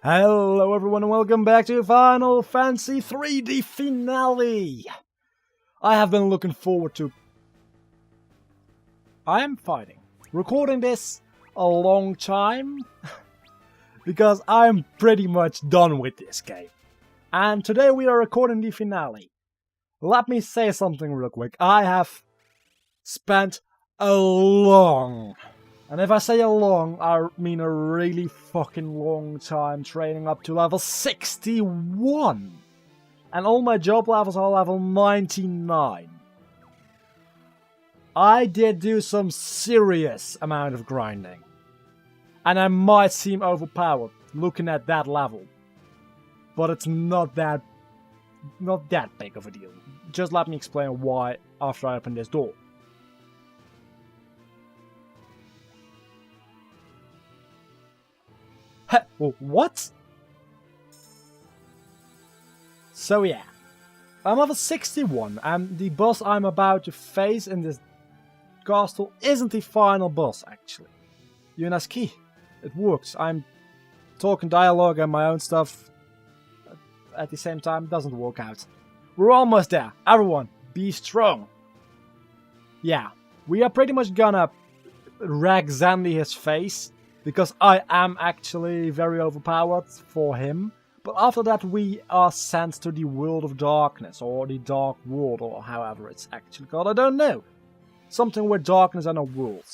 Hello everyone and welcome back to Final Fantasy 3D Finale! I have been looking forward to... I am fighting. Recording this a long time because I'm pretty much done with this game. And today we are recording the finale. Let me say something real quick. I have spent a long... And if I say a long, I mean a really fucking long time training up to level 61. And all my job levels are level 99. I did do some serious amount of grinding. And I might seem overpowered looking at that level. But it's not that big of a deal. Just let me explain why after I open this door. What? So yeah, I'm level 61 and the boss I'm about to face in this castle isn't the final boss actually. Yuna's key. It works. I'm talking dialogue and my own stuff at the same time. It doesn't work out. We're almost there. Everyone, be strong. Yeah, we are pretty much gonna wreck Xandy his face. Because I am actually very overpowered for him. But after that we are sent to the World of Darkness. Or the Dark World, or however it's actually called. I don't know. Something with darkness and a world.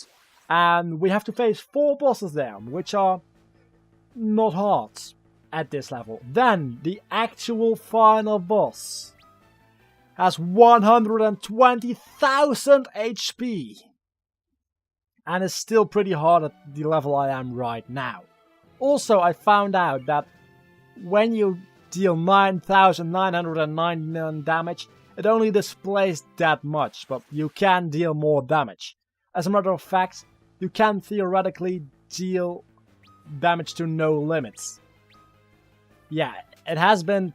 And we have to face 4 bosses there. Which are not hard at this level. Then the actual final boss has 120,000 HP. And it's still pretty hard at the level I am right now. Also, I found out that when you deal 9,999 damage, it only displays that much, but you can deal more damage. As a matter of fact, you can theoretically deal damage to no limits. Yeah, it has been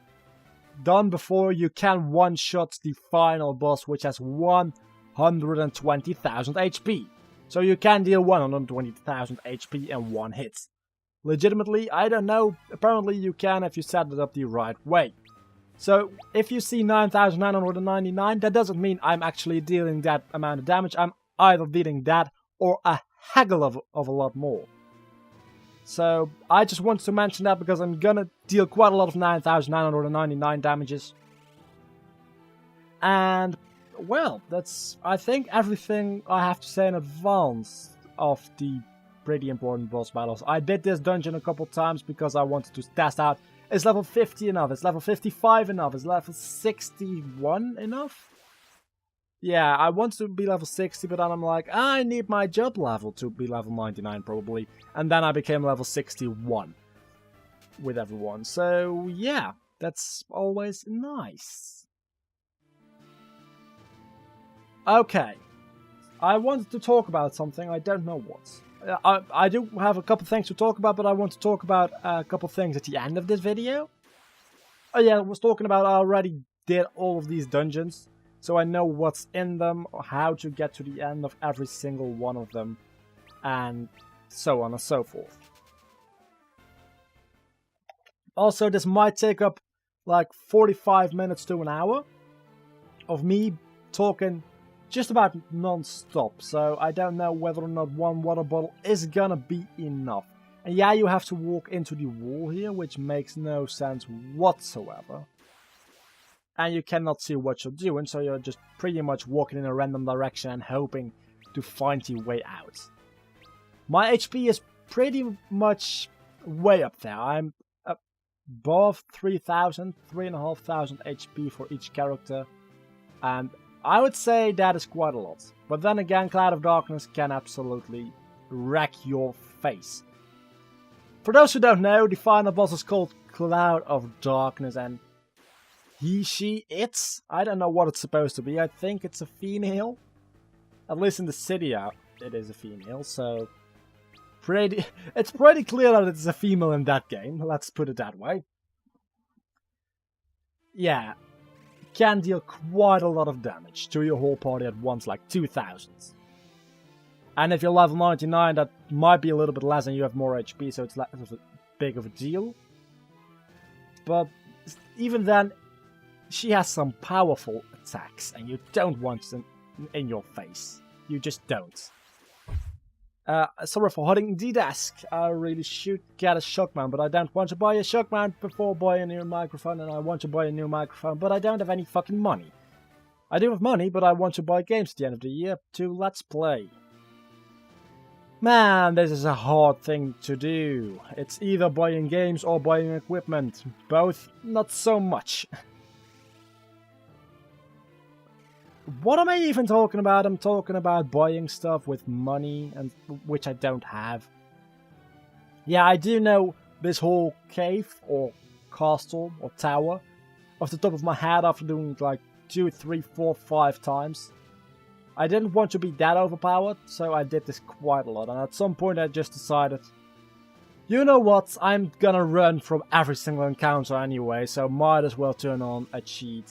done before. You can one-shot the final boss, which has 120,000 HP. So you can deal 120,000 HP in one hit. Legitimately, I don't know, apparently you can if you set it up the right way. So if you see 9,999, that doesn't mean I'm actually dealing that amount of damage. I'm either dealing that or a haggle of a lot more. So I just wanted to mention that because I'm gonna deal quite a lot of 9,999 damages. And... well, that's, I think, everything I have to say in advance of the pretty important boss battles. I did this dungeon a couple times because I wanted to test out, is level 50 enough? Is level 55 enough? Is level 61 enough? Yeah, I want to be level 60, but then I'm like, I need my job level to be level 99 probably. And then I became level 61 with everyone. So, yeah, that's always nice. Okay, I wanted to talk about something, I don't know what. I do have a couple things to talk about, but I want to talk about a couple things at the end of this video. Oh yeah, I was talking about I already did all of these dungeons, so I know what's in them, or how to get to the end of every single one of them, and so on and so forth. Also, this might take up like 45 minutes to an hour of me talking just about non-stop, so I don't know whether or not one water bottle is gonna be enough. And yeah, you have to walk into the wall here, which makes no sense whatsoever. And you cannot see what you're doing, so you're just pretty much walking in a random direction and hoping to find the way out. My HP is pretty much way up there. I'm above 3,000, 3,500 HP for each character, and I would say that is quite a lot. But then again, Cloud of Darkness can absolutely wreck your face. For those who don't know, the final boss is called Cloud of Darkness, and he, she, it's... I don't know what it's supposed to be. I think it's a female. At least in the city it is a female, so... it's pretty clear that it's a female in that game, let's put it that way. Yeah. Can deal quite a lot of damage to your whole party at once, like 2,000. And if you're level 99, that might be a little bit less and you have more HP, so it's less of a big of a deal. but even then, she has some powerful attacks, and you don't want them in your face. You just don't. Sorry for holding the desk. I really should get a Shockmount, but I don't want to buy a Shockmount before buying a new microphone, and I want to buy a new microphone, but I don't have any fucking money. I do have money, but I want to buy games at the end of the year to Let's Play. Man, this is a hard thing to do. It's either buying games or buying equipment. Both, not so much. What am I even talking about? I'm talking about buying stuff with money, and which I don't have. Yeah, I do know this whole cave, or castle, or tower, off the top of my head after doing it like 2, 3, 4, 5 times. I didn't want to be that overpowered, so I did this quite a lot, and at some point I just decided, you know what, I'm gonna run from every single encounter anyway, so might as well turn on a cheat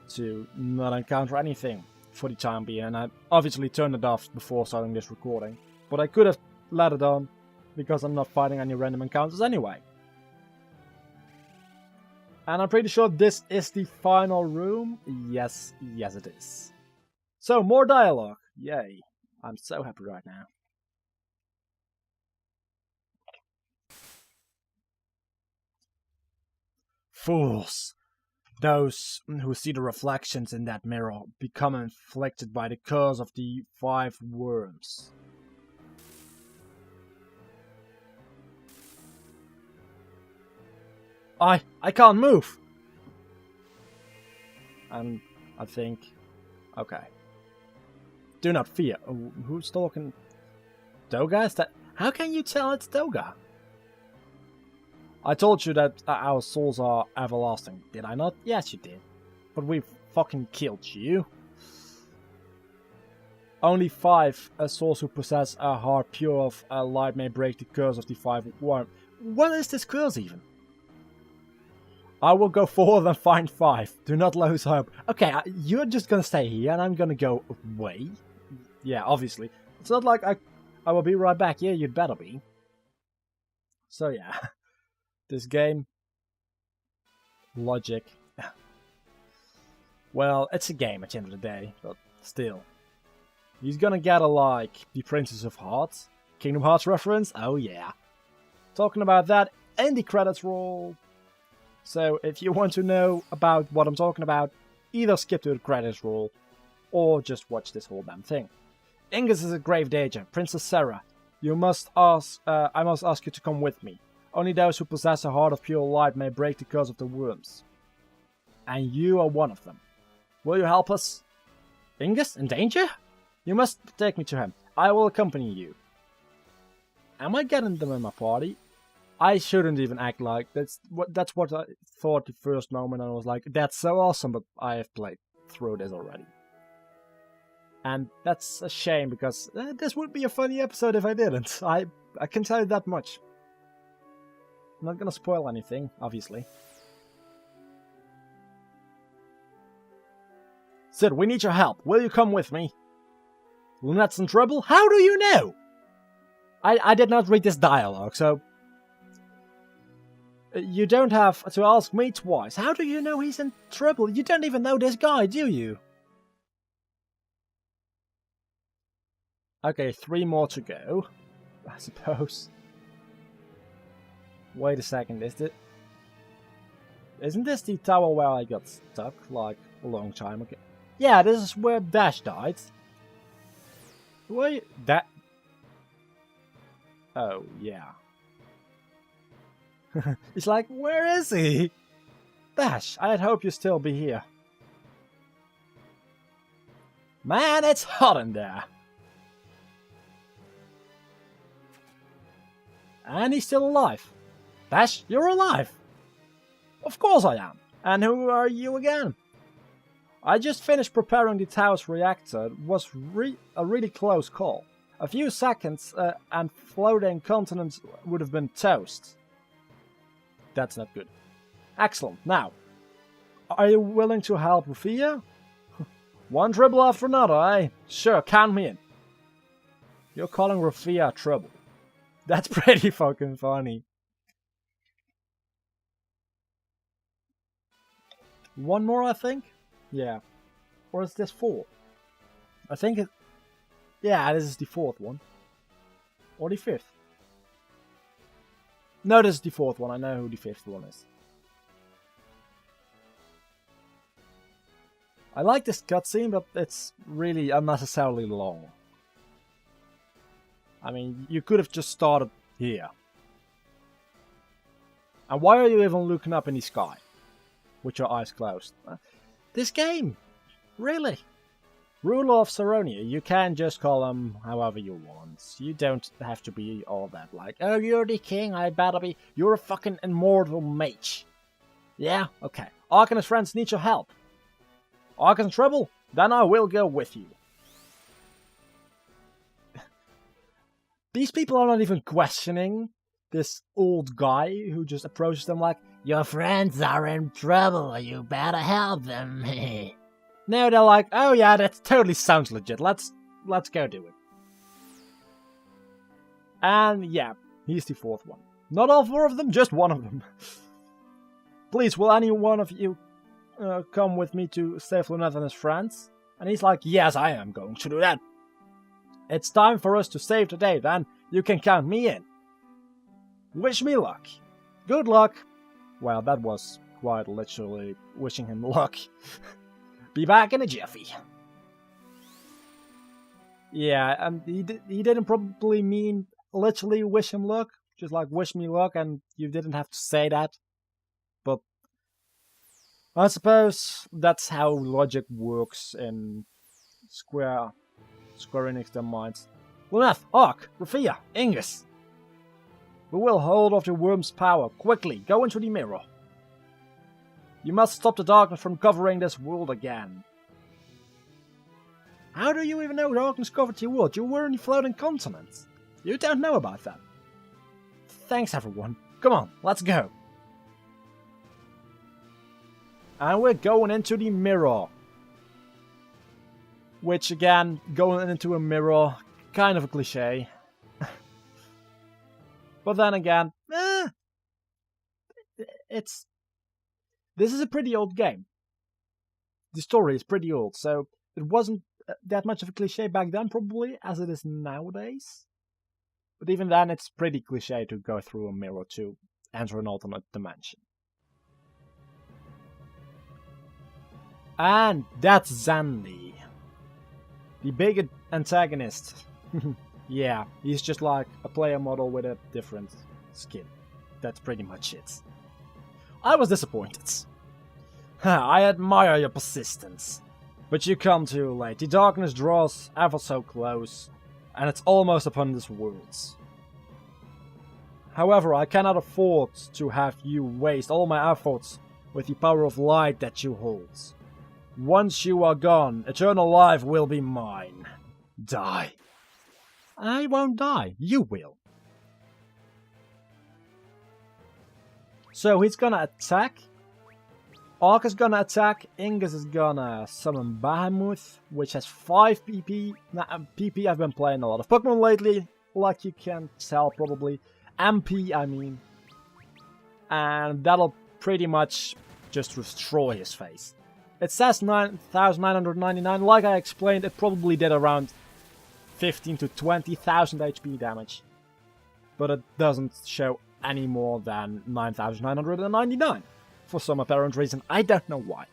to not encounter anything for the time being, and I obviously turned it off before starting this recording, but I could have let it on, because I'm not fighting any random encounters anyway. And I'm pretty sure this is the final room. Yes it is. So, more dialogue. Yay. I'm so happy right now. Fools. Those who see the reflections in that mirror become inflicted by the curse of the 5 worms. I can't move! And I think... Okay. Do not fear. Who's talking? Doga? Is that... How can you tell it's Doga? I told you that our souls are everlasting, did I not? Yes, you did. But we fucking killed you. Only 5 souls who possess a heart pure of light may break the curse of the 5 worms. What is this curse even? I will go forward and find 5. Do not lose hope. Okay, you're just gonna stay here and I'm gonna go away. Yeah, obviously. It's not like I will be right back. Yeah, you'd better be. So yeah. This game. Logic. Well, it's a game at the end of the day, but still. He's gonna get a, like, the Princess of Hearts. Kingdom Hearts reference? Oh yeah. Talking about that, and the credits roll. So, if you want to know about what I'm talking about, either skip to the credits roll, or just watch this whole damn thing. Ingus is a grave danger. Princess Sarah, I must ask you to come with me. Only those who possess a heart of pure light may break the curse of the worms. And you are one of them. Will you help us? Ingus, in danger? You must take me to him. I will accompany you. Am I getting them in my party? I shouldn't even act like that's what I thought the first moment. I was like, that's so awesome, but I have played through this already. And that's a shame, because this would be a funny episode if I didn't. I can tell you that much. I'm not gonna spoil anything, obviously. Sid, we need your help. Will you come with me? Lunette's in trouble? How do you know? I did not read this dialogue, so... You don't have to ask me twice. How do you know he's in trouble? You don't even know this guy, do you? Okay, 3 more to go, I suppose. Wait a second, isn't this the tower where I got stuck, like, a long time ago? Yeah, this is where Dash died. Wait, that... Oh, yeah. He's like, where is he? Dash, I'd hope you'd still be here. Man, it's hot in there. And he's still alive. Dash, you're alive. Of course I am. And who are you again? I just finished preparing the tower's reactor. It was a really close call. A few seconds and floating continents would have been toast. That's not good. Excellent. Now, are you willing to help Rufia? One trouble after another, eh? Sure, count me in. You're calling Rufia trouble. That's pretty fucking funny. one more, I think? Yeah. Or is this 4? I think it... Yeah, this is the 4th one. Or the 5th. No, this is the 4th one. I know who the 5th one is. I like this cutscene, but it's really unnecessarily long. I mean, you could have just started here. And why are you even looking up in the sky? With your eyes closed? This game! Really? Ruler of Saronia, you can just call him however you want. You don't have to be all that like, oh, you're the king, I better be. You're a fucking immortal mage. Yeah? Okay. Ark and his friends need your help. Ark is in trouble? Then I will go with you. These people are not even questioning this old guy who just approaches them like, your friends are in trouble, you better help them. No, they're like, oh yeah, that totally sounds legit, let's go do it. And yeah, he's the 4th one. Not all 4 of them, just one of them. Please, will any one of you come with me to save Luneth and his friends? And he's like, yes, I am going to do that. It's time for us to save the day, then. You can count me in. Wish me luck. Good luck. Well, that was quite literally wishing him luck. Be back in a jiffy. Yeah, and he didn't probably mean literally wish him luck. Just like, wish me luck, and you didn't have to say that. But I suppose that's how logic works in Square Enix their minds. Luneth, Ark, Rafia, Ingus. We will hold off the worm's power. Quickly, go into the mirror. You must stop the darkness from covering this world again. How do you even know darkness covered your world? You were in the floating continents. You don't know about that. Thanks, everyone. Come on, let's go. And we're going into the mirror. Which, again, going into a mirror, kind of a cliche. But then again, this is a pretty old game. The story is pretty old, so it wasn't that much of a cliche back then, probably, as it is nowadays. But even then, it's pretty cliche to go through a mirror to enter an alternate dimension. And that's Zanli. The big antagonist. Yeah, he's just like a player model with a different skin. That's pretty much it. I was disappointed. I admire your persistence. But you come too late. The darkness draws ever so close, and it's almost upon this world. However, I cannot afford to have you waste all my efforts with the power of light that you hold. Once you are gone, eternal life will be mine. Die. I won't die. You will. So he's gonna attack. Ark is gonna attack. Ingus is gonna summon Bahamut, which has 5 PP. PP, I've been playing a lot of Pokemon lately, like you can tell probably. MP, I mean. And that'll pretty much just destroy his face. It says 9,999. Like I explained, it probably did around 15 to 20,000 HP damage. But it doesn't show any more than 9,999. For some apparent reason. I don't know why.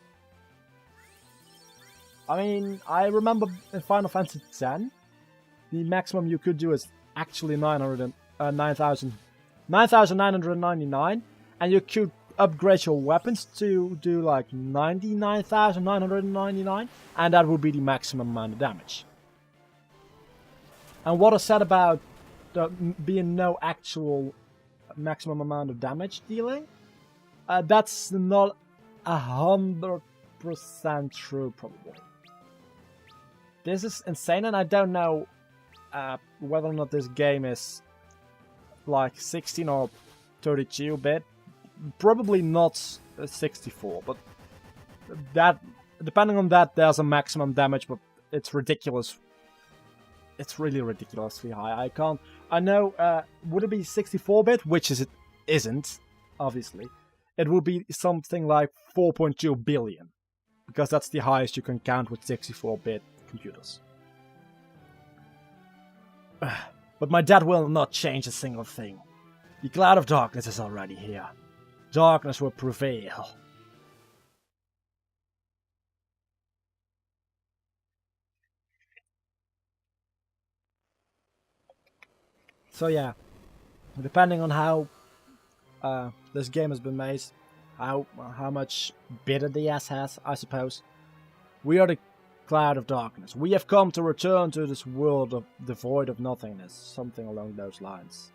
I mean, I remember in Final Fantasy X, the maximum you could do is actually 9,999. And you could upgrade your weapons to do like 99,999, and that would be the maximum amount of damage. And what is said about there being no actual maximum amount of damage dealing, that's not 100% true, probably. This is insane, and I don't know whether or not this game is like 16 or 32-bit. Probably not 64, but that, depending on that, there's a maximum damage, but it's ridiculous. It's really ridiculously high. I know, would it be 64-bit? Which is it isn't, obviously. it would be something like 4.2 billion. Because that's the highest you can count with 64-bit computers. But my dad will not change a single thing. The cloud of darkness is already here. Darkness will prevail. So yeah, depending on how this game has been made, how much bitter the ass has, I suppose, we are the cloud of darkness. We have come to return to this world of devoid of nothingness, something along those lines.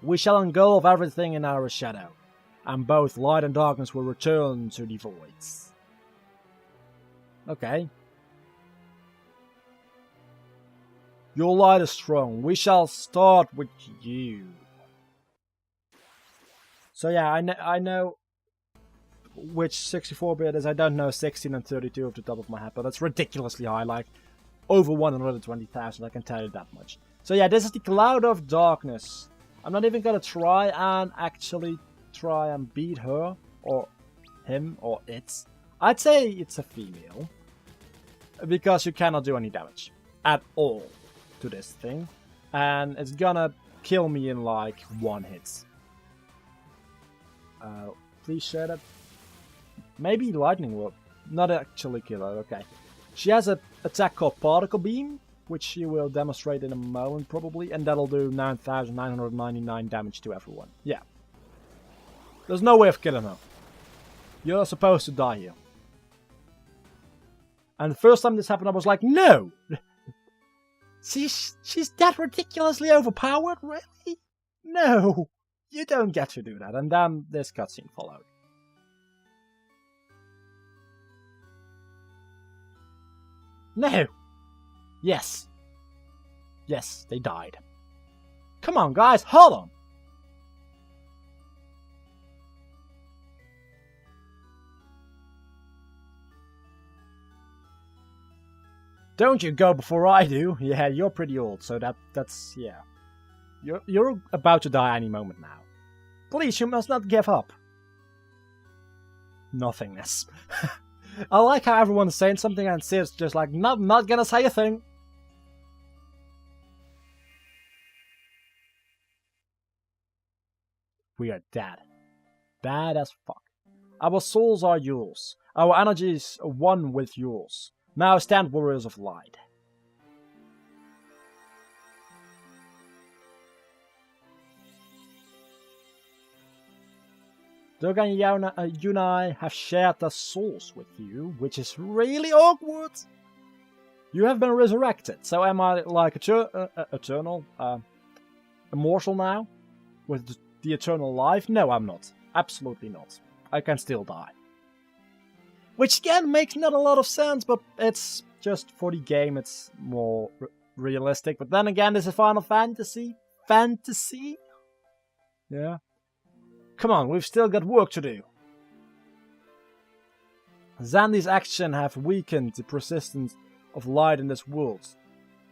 We shall engulf everything in our shadow, and both light and darkness will return to the voids. Okay. Your light is strong. We shall start with you. So yeah, I know which 64-bit is. I don't know 16 and 32 off the top of my head, but that's ridiculously high, like over 120,000, I can tell you that much. So yeah, this is the Cloud of Darkness. I'm not even gonna try and beat her, or him, or it. I'd say it's a female, because you cannot do any damage at all to this thing, and it's gonna kill me in like one hit. Please share that. Maybe lightning will not actually kill her. Okay, she has an attack called Particle Beam, which she will demonstrate in a moment probably, and that'll do 9,999 damage to everyone. Yeah, there's no way of killing her. You're supposed to die here. And the first time this happened, I was like, no! She's that ridiculously overpowered, really? No! You don't get to do that. And then this cutscene followed. No! Yes. Yes, they died. Come on, guys, hold on! Don't you go before I do. Yeah, you're pretty old, so that's yeah. You're about to die any moment now. Please, you must not give up. Nothingness. I like how everyone's saying something and Sid's just like, not gonna say a thing. We are dead. Bad as fuck. Our souls are yours. Our energy is one with yours. Now stand, warriors of light. Doga and you and I have shared the souls with you, which is really awkward. You have been resurrected, so am I like eternal, immortal now? With the eternal life? No, I'm not. Absolutely not. I can still die. Which again makes not a lot of sense, but it's just for the game, it's more realistic. But then again, this is Final Fantasy. Fantasy? Yeah. Come on, we've still got work to do. Xandi's actions have weakened the persistence of light in this world,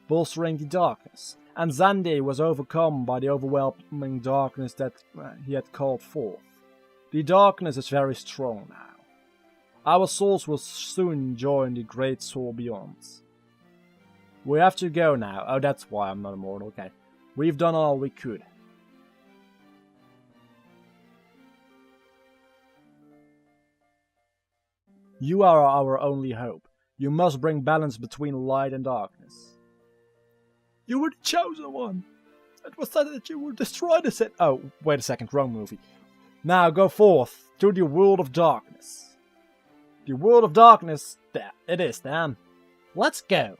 bolstering the darkness. And Xandi was overcome by the overwhelming darkness that he had called forth. The darkness is very strong now. Our souls will soon join the great soul beyond. We have to go now. Oh, that's why I'm not immortal. Okay. We've done all we could. You are our only hope. You must bring balance between light and darkness. You were the chosen one. It was said that you would destroy the city. Oh, wait a second, wrong movie. Now go forth to the world of darkness. The world of darkness, there it is then. Let's go.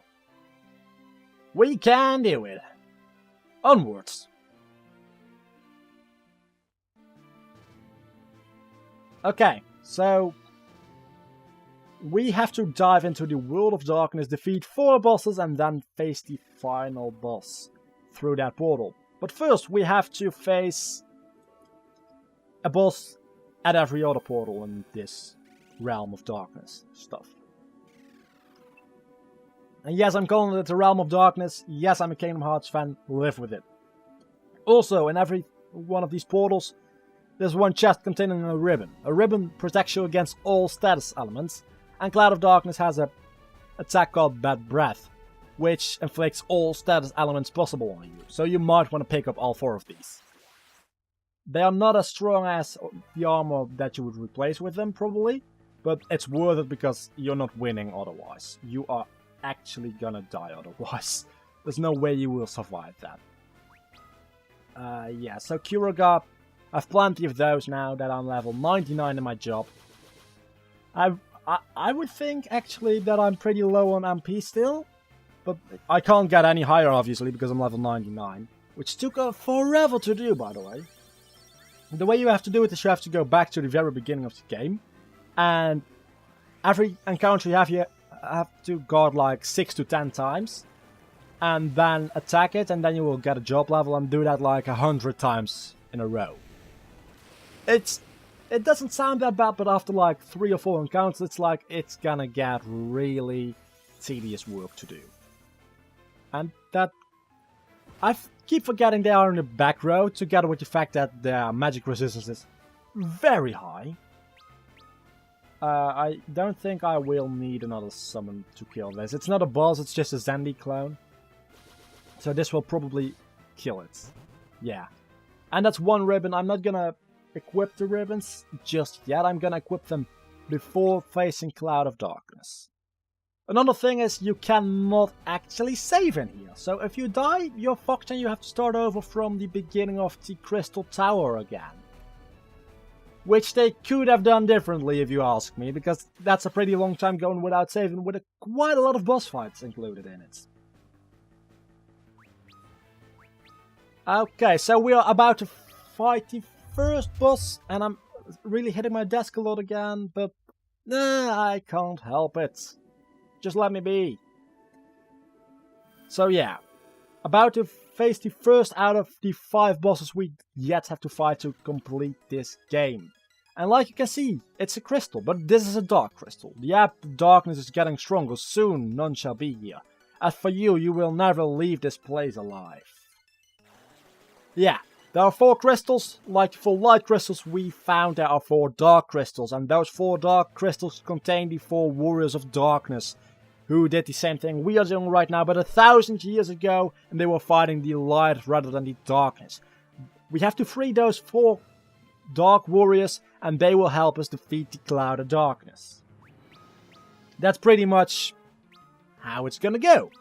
We can do it. Onwards. Okay, so we have to dive into the world of darkness, defeat 4 bosses, and then face the final boss through that portal. But first, we have to face a boss at every other portal in this realm of darkness stuff. And yes, I'm calling it the realm of darkness. Yes, I'm a Kingdom Hearts fan. Live with it. Also, in every one of these portals, there's one chest containing a ribbon. A ribbon protects you against all status elements, and Cloud of Darkness has a attack called Bad Breath, which inflicts all status elements possible on you, so you might want to pick up all 4 of these. They are not as strong as the armor that you would replace with them, probably, but it's worth it because you're not winning otherwise. You are actually gonna die otherwise. There's no way you will survive that. Yeah, so Kuraga, I've plenty of those now that I'm level 99 in my job. I would think, actually, that I'm pretty low on MP still, but I can't get any higher, obviously, because I'm level 99, which took forever to do, by the way. The way you have to do it is you have to go back to the very beginning of the game, and every encounter you have to guard like 6 to 10 times, and then attack it, and then you will get a job level and do that like 100 times in a row. It doesn't sound that bad, but after like 3 or 4 encounters, it's like it's gonna get really tedious work to do. And that... I keep forgetting they are in the back row, together with the fact that their magic resistance is very high. I don't think I will need another summon to kill this. It's not a boss, it's just a Zandy clone. So this will probably kill it. Yeah. And that's one ribbon. I'm not gonna equip the ribbons just yet. I'm gonna equip them before facing Cloud of Darkness. Another thing is you cannot actually save in here. So if you die, you're fucked and you have to start over from the beginning of the Crystal Tower again. Which they could have done differently if you ask me, because that's a pretty long time going without saving, with quite a lot of boss fights included in it. Okay, so we are about to fight the first boss, and I'm really hitting my desk a lot again, but I can't help it. Just let me be. So yeah, about to face the first out of the 5 bosses we yet have to fight to complete this game. And like you can see, it's a crystal, but this is a dark crystal. The darkness is getting stronger, soon none shall be here. As for you, you will never leave this place alive. Yeah, there are 4 crystals. Like the 4 light crystals we found, there are 4 dark crystals. And those 4 dark crystals contain the 4 warriors of darkness, who did the same thing we are doing right now, but 1,000 years ago, and they were fighting the light rather than the darkness. We have to free those 4 dark warriors, and they will help us defeat the Cloud of Darkness. That's pretty much how it's gonna go.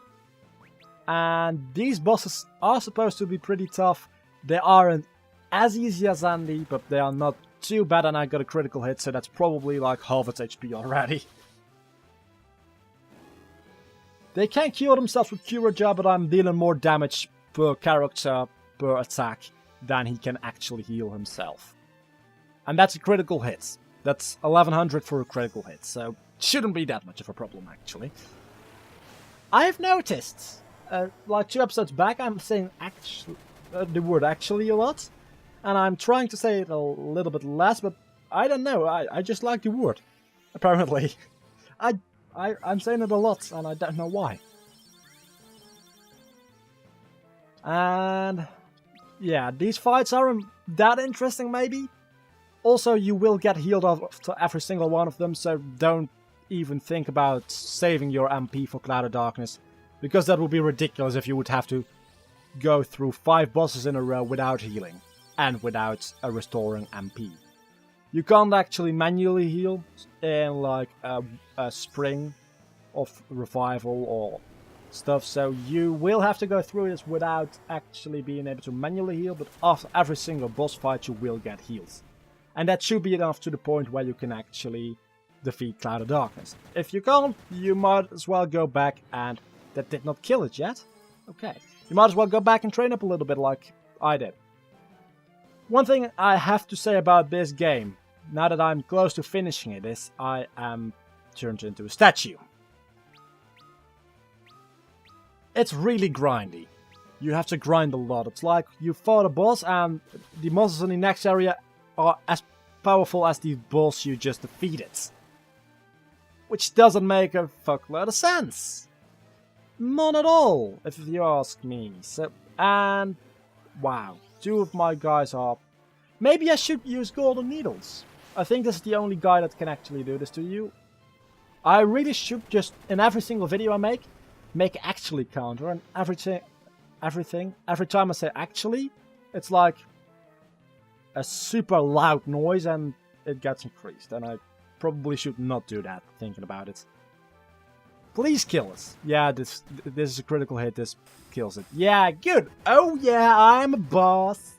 And these bosses are supposed to be pretty tough. They aren't as easy as Andy, but they are not too bad, and I got a critical hit, so that's probably like half its HP already. They can cure themselves with Curaja, but I'm dealing more damage per character, per attack, than he can actually heal himself. And that's a critical hit. That's 1100 for a critical hit, so shouldn't be that much of a problem, actually. I've noticed, like 2 episodes back, I'm saying the word actually a lot, and I'm trying to say it a little bit less, but I don't know, I just like the word, apparently. I'm saying it a lot, and I don't know why. And yeah, these fights aren't that interesting, maybe. Also, you will get healed after every single one of them, so don't even think about saving your MP for Cloud of Darkness, because that would be ridiculous if you would have to go through 5 bosses in a row without healing, and without a restoring MP. You can't actually manually heal in like a spring of revival or stuff, so you will have to go through this without actually being able to manually heal, but after every single boss fight you will get heals. And that should be enough to the point where you can actually defeat Cloud of Darkness. If you can't, you might as well go back and... That did not kill it yet? Okay. You might as well go back and train up a little bit like I did. One thing I have to say about this game, now that I'm close to finishing it, is I am turned into a statue. It's really grindy. You have to grind a lot. It's like you fought a boss and the monsters in the next area are as powerful as the boss you just defeated. Which doesn't make a fuckload of sense. None at all, if you ask me. So, and wow, 2 of my guys are Maybe I should use golden needles. I think this is the only guy that can actually do this to you. I really should just, in every single video I make actually counter, and every time I say actually, it's like a super loud noise and it gets increased, and I probably should not do that, thinking about it. Please kill us. Yeah, this is a critical hit, this kills it. Yeah, good. Oh yeah, I'm a boss.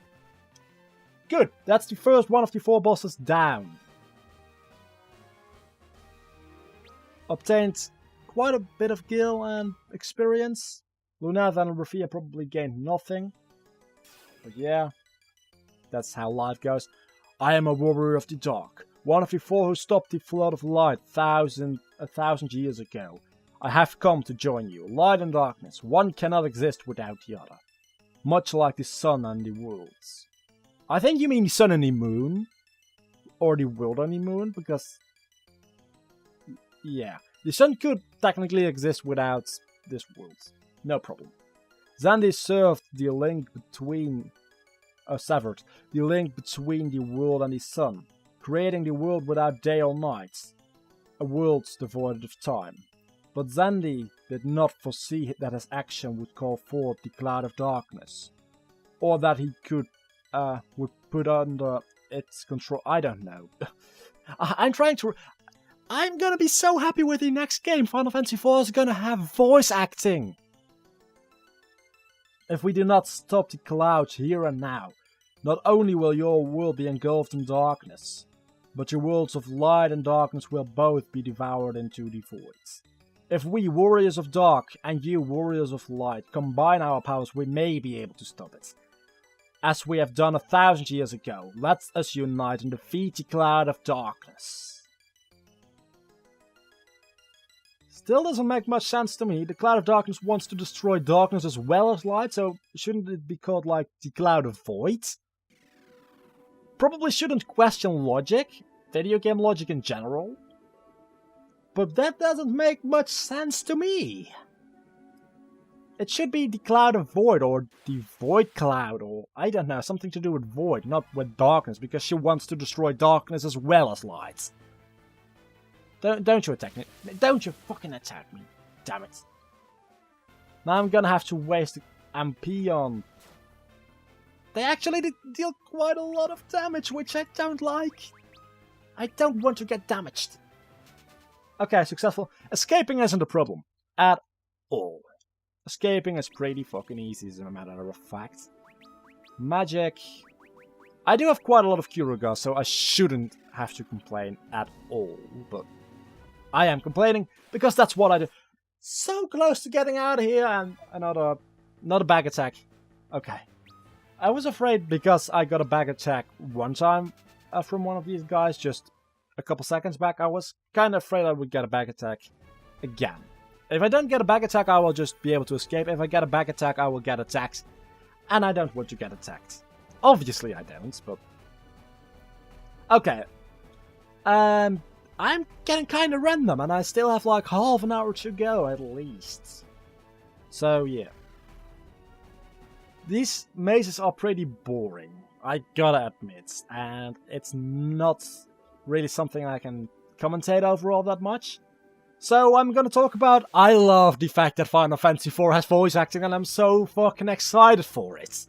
Good, that's the first one of the 4 bosses down. Obtained quite a bit of gil and experience. Lunatha and Rafia probably gained nothing. But yeah, that's how life goes. I am a warrior of the dark, one of the 4 who stopped the flood of light a thousand years ago. I have come to join you. Light and darkness, one cannot exist without the other. Much like the sun and the worlds. I think you mean the sun and the moon. Or the world and the moon, because... yeah, the sun could technically exist without this world. No problem. Xande served the link between... severed the link between the world and the sun, creating the world without day or night. A world devoid of time. But Xande did not foresee that his action would call forth the cloud of darkness. Or that he would put under its control. I don't know. I'm gonna be so happy with the next game. Final Fantasy IV is gonna have voice acting. If we do not stop the clouds here and now, not only will your world be engulfed in darkness, but your worlds of light and darkness will both be devoured into the voids. If we, warriors of dark, and you, warriors of light, combine our powers, we may be able to stop it. As we have done 1,000 years ago, let us unite and defeat the cloud of darkness. Still doesn't make much sense to me. The cloud of darkness wants to destroy darkness as well as light, so shouldn't it be called like the cloud of void? Probably shouldn't question logic, video game logic in general. But that doesn't make much sense to me. It should be the cloud of void, or the void cloud, or I don't know, something to do with void, not with darkness, because she wants to destroy darkness as well as light. Don't you attack me. Don't you fucking attack me. Damn it. Now I'm gonna have to waste MP on... They actually did deal quite a lot of damage, which I don't like. I don't want to get damaged. Okay, successful. Escaping isn't a problem. At all. Escaping is pretty fucking easy, as a matter of fact. Magic... I do have quite a lot of Kuroga, so I shouldn't have to complain at all, but... I am complaining, because that's what I do. So close to getting out of here, and another bag attack. Okay. I was afraid, because I got a bag attack one time from one of these guys, just a couple seconds back, I was kind of afraid I would get a bag attack again. If I don't get a bag attack, I will just be able to escape. If I get a bag attack, I will get attacked. And I don't want to get attacked. Obviously I don't, but... Okay. I'm getting kind of random, and I still have like half an hour to go at least. So yeah. These mazes are pretty boring, I gotta admit, and it's not really something I can commentate over all that much. So I'm gonna talk about, I love the fact that Final Fantasy IV has voice acting, and I'm so fucking excited for it.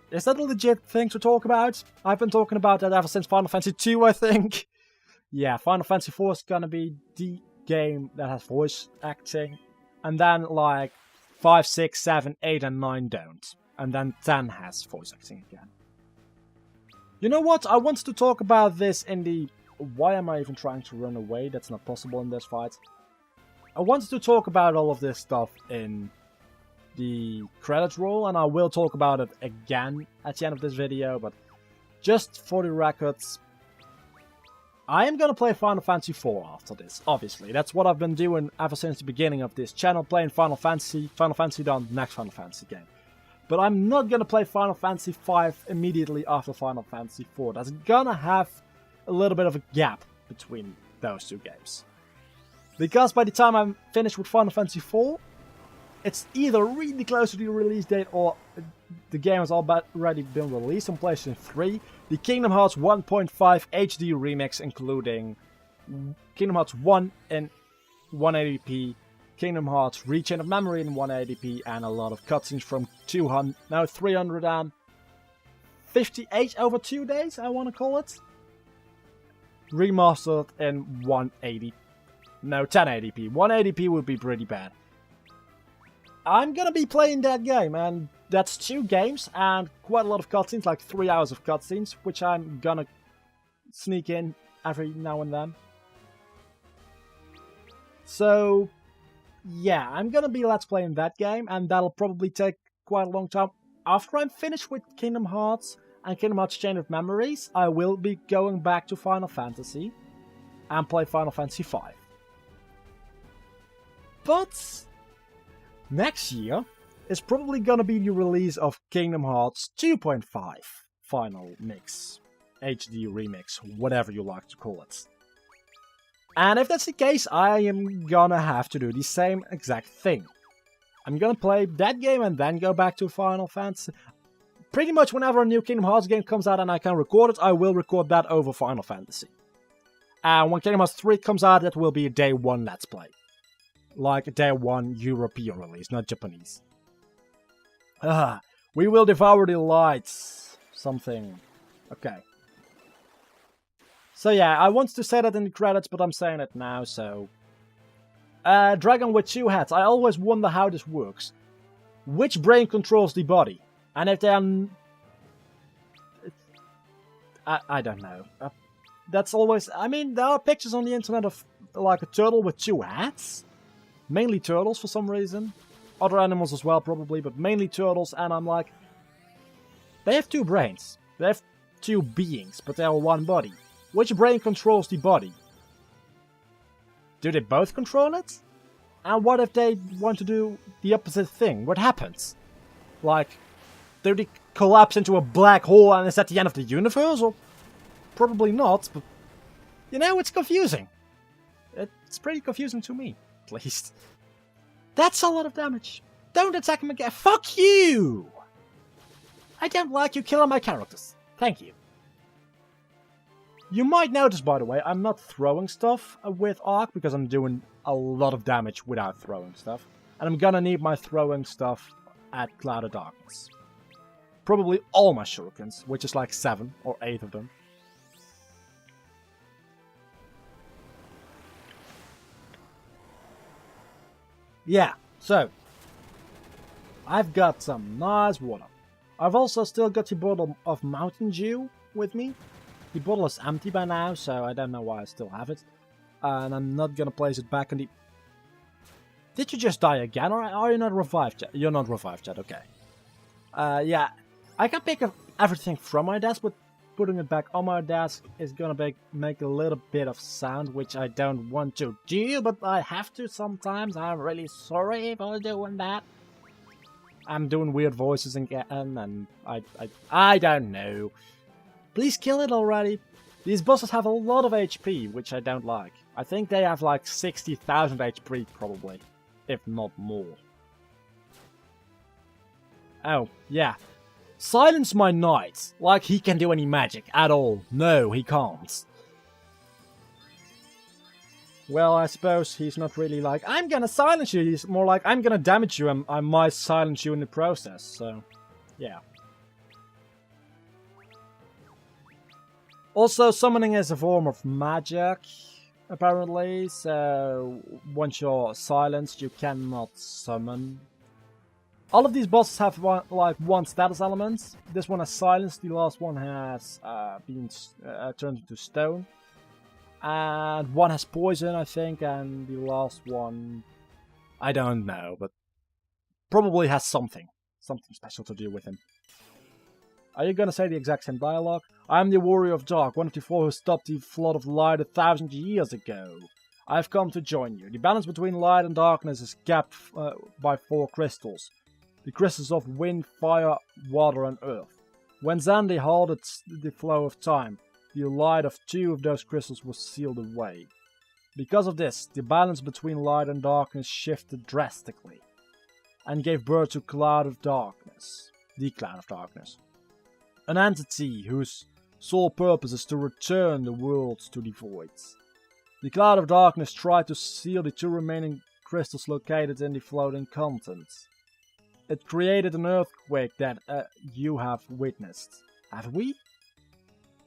Is that a legit thing to talk about? I've been talking about that ever since Final Fantasy II, I think. Yeah, Final Fantasy IV is gonna be the game that has voice acting. And then, like, 5, 6, 7, 8, and 9 don't. And then 10 has voice acting again. You know what? I wanted to talk about this in the... Why am I even trying to run away? That's not possible in this fight. I wanted to talk about all of this stuff in the credits roll, and I will talk about it again at the end of this video, but just for the records, I am gonna play Final Fantasy IV after this, obviously. That's what I've been doing ever since the beginning of this channel, playing Final Fantasy done, next Final Fantasy game. But I'm not gonna play Final Fantasy V immediately after Final Fantasy IV. That's gonna have a little bit of a gap between those two games. Because by the time I'm finished with Final Fantasy IV, it's either really close to the release date or the game has already been released on PlayStation 3. The Kingdom Hearts 1.5 HD remix, including Kingdom Hearts 1 in 180p, Kingdom Hearts Rechain of Memory in 180p, and a lot of cutscenes from 358 over 2 days, I want to call it. Remastered in 1080p. 180p would be pretty bad. I'm gonna be playing that game, and that's 2 games and quite a lot of cutscenes, like 3 hours of cutscenes, which I'm gonna sneak in every now and then. So, yeah, I'm gonna be let's playing that game, and that'll probably take quite a long time. After I'm finished with Kingdom Hearts and Kingdom Hearts Chain of Memories, I will be going back to Final Fantasy and play Final Fantasy V. But next year is probably gonna be the release of Kingdom Hearts 2.5 Final Mix, HD Remix, whatever you like to call it. And if that's the case, I am gonna have to do the same exact thing. I'm gonna play that game and then go back to Final Fantasy. Pretty much whenever a new Kingdom Hearts game comes out and I can record it, I will record that over Final Fantasy. And when Kingdom Hearts 3 comes out, that will be a day 1 Let's Play. Like a day 1 European release, not Japanese. We will devour the lights. Something. Okay. So yeah, I wanted to say that in the credits, but I'm saying it now, so... Dragon with 2 heads. I always wonder how this works. Which brain controls the body? And if they are... I don't know. That's always... I mean, there are pictures on the internet of like a turtle with 2 heads. Mainly turtles for some reason. Other animals as well probably, but mainly turtles. And I'm like... They have 2 brains. They have 2 beings, but they are 1 body. Which brain controls the body? Do they both control it? And what if they want to do the opposite thing? What happens? Like, do they collapse into a black hole and it's at the end of the universe? Or probably not, but... You know, it's confusing. It's pretty confusing to me, at least. That's a lot of damage. Don't attack him again. Fuck you! I don't like you killing my characters. Thank you. You might notice, by the way, I'm not throwing stuff with Arc because I'm doing a lot of damage without throwing stuff. And I'm gonna need my throwing stuff at Cloud of Darkness. Probably all my shurikens, which is like 7 or 8 of them. Yeah, so I've got some nice water. I've also still got the bottle of Mountain Dew with me. The bottle is empty by now, so I don't know why I still have it. And I'm not gonna place it back in the... Did you just die again, or are you not revived yet? You're not revived yet, okay. Yeah, I can pick up everything from my desk, but putting it back on my desk is gonna make a little bit of sound, which I don't want to do, but I have to sometimes. I'm really sorry for doing that. I'm doing weird voices again, and I don't know. Please kill it already. These bosses have a lot of HP, which I don't like. I think they have like 60,000 HP probably, if not more. Oh, yeah. Silence my knight, like he can do any magic at all. No, he can't. Well, I suppose he's not really like, I'm gonna silence you. He's more like, I'm gonna damage you and I might silence you in the process, so yeah. Also, summoning is a form of magic, apparently, so once you're silenced, you cannot summon. All of these bosses have one status element. This one has silence, the last one has been turned into stone. And one has poison, I think, and the last one, I don't know, but probably has something special to do with him. Are you gonna say the exact same dialogue? I am the Warrior of Dark, one of the 4 who stopped the flood of light 1,000 years ago. I have come to join you. The balance between light and darkness is capped by 4 crystals. The crystals of wind, fire, water and earth. When Xande halted the flow of time, the light of 2 of those crystals was sealed away. Because of this, the balance between light and darkness shifted drastically, and gave birth to Cloud of Darkness. the Cloud of Darkness. An entity whose sole purpose is to return the worlds to the voids. The Cloud of Darkness tried to seal the 2 remaining crystals located in the floating contents. It created an earthquake that you have witnessed. Have we?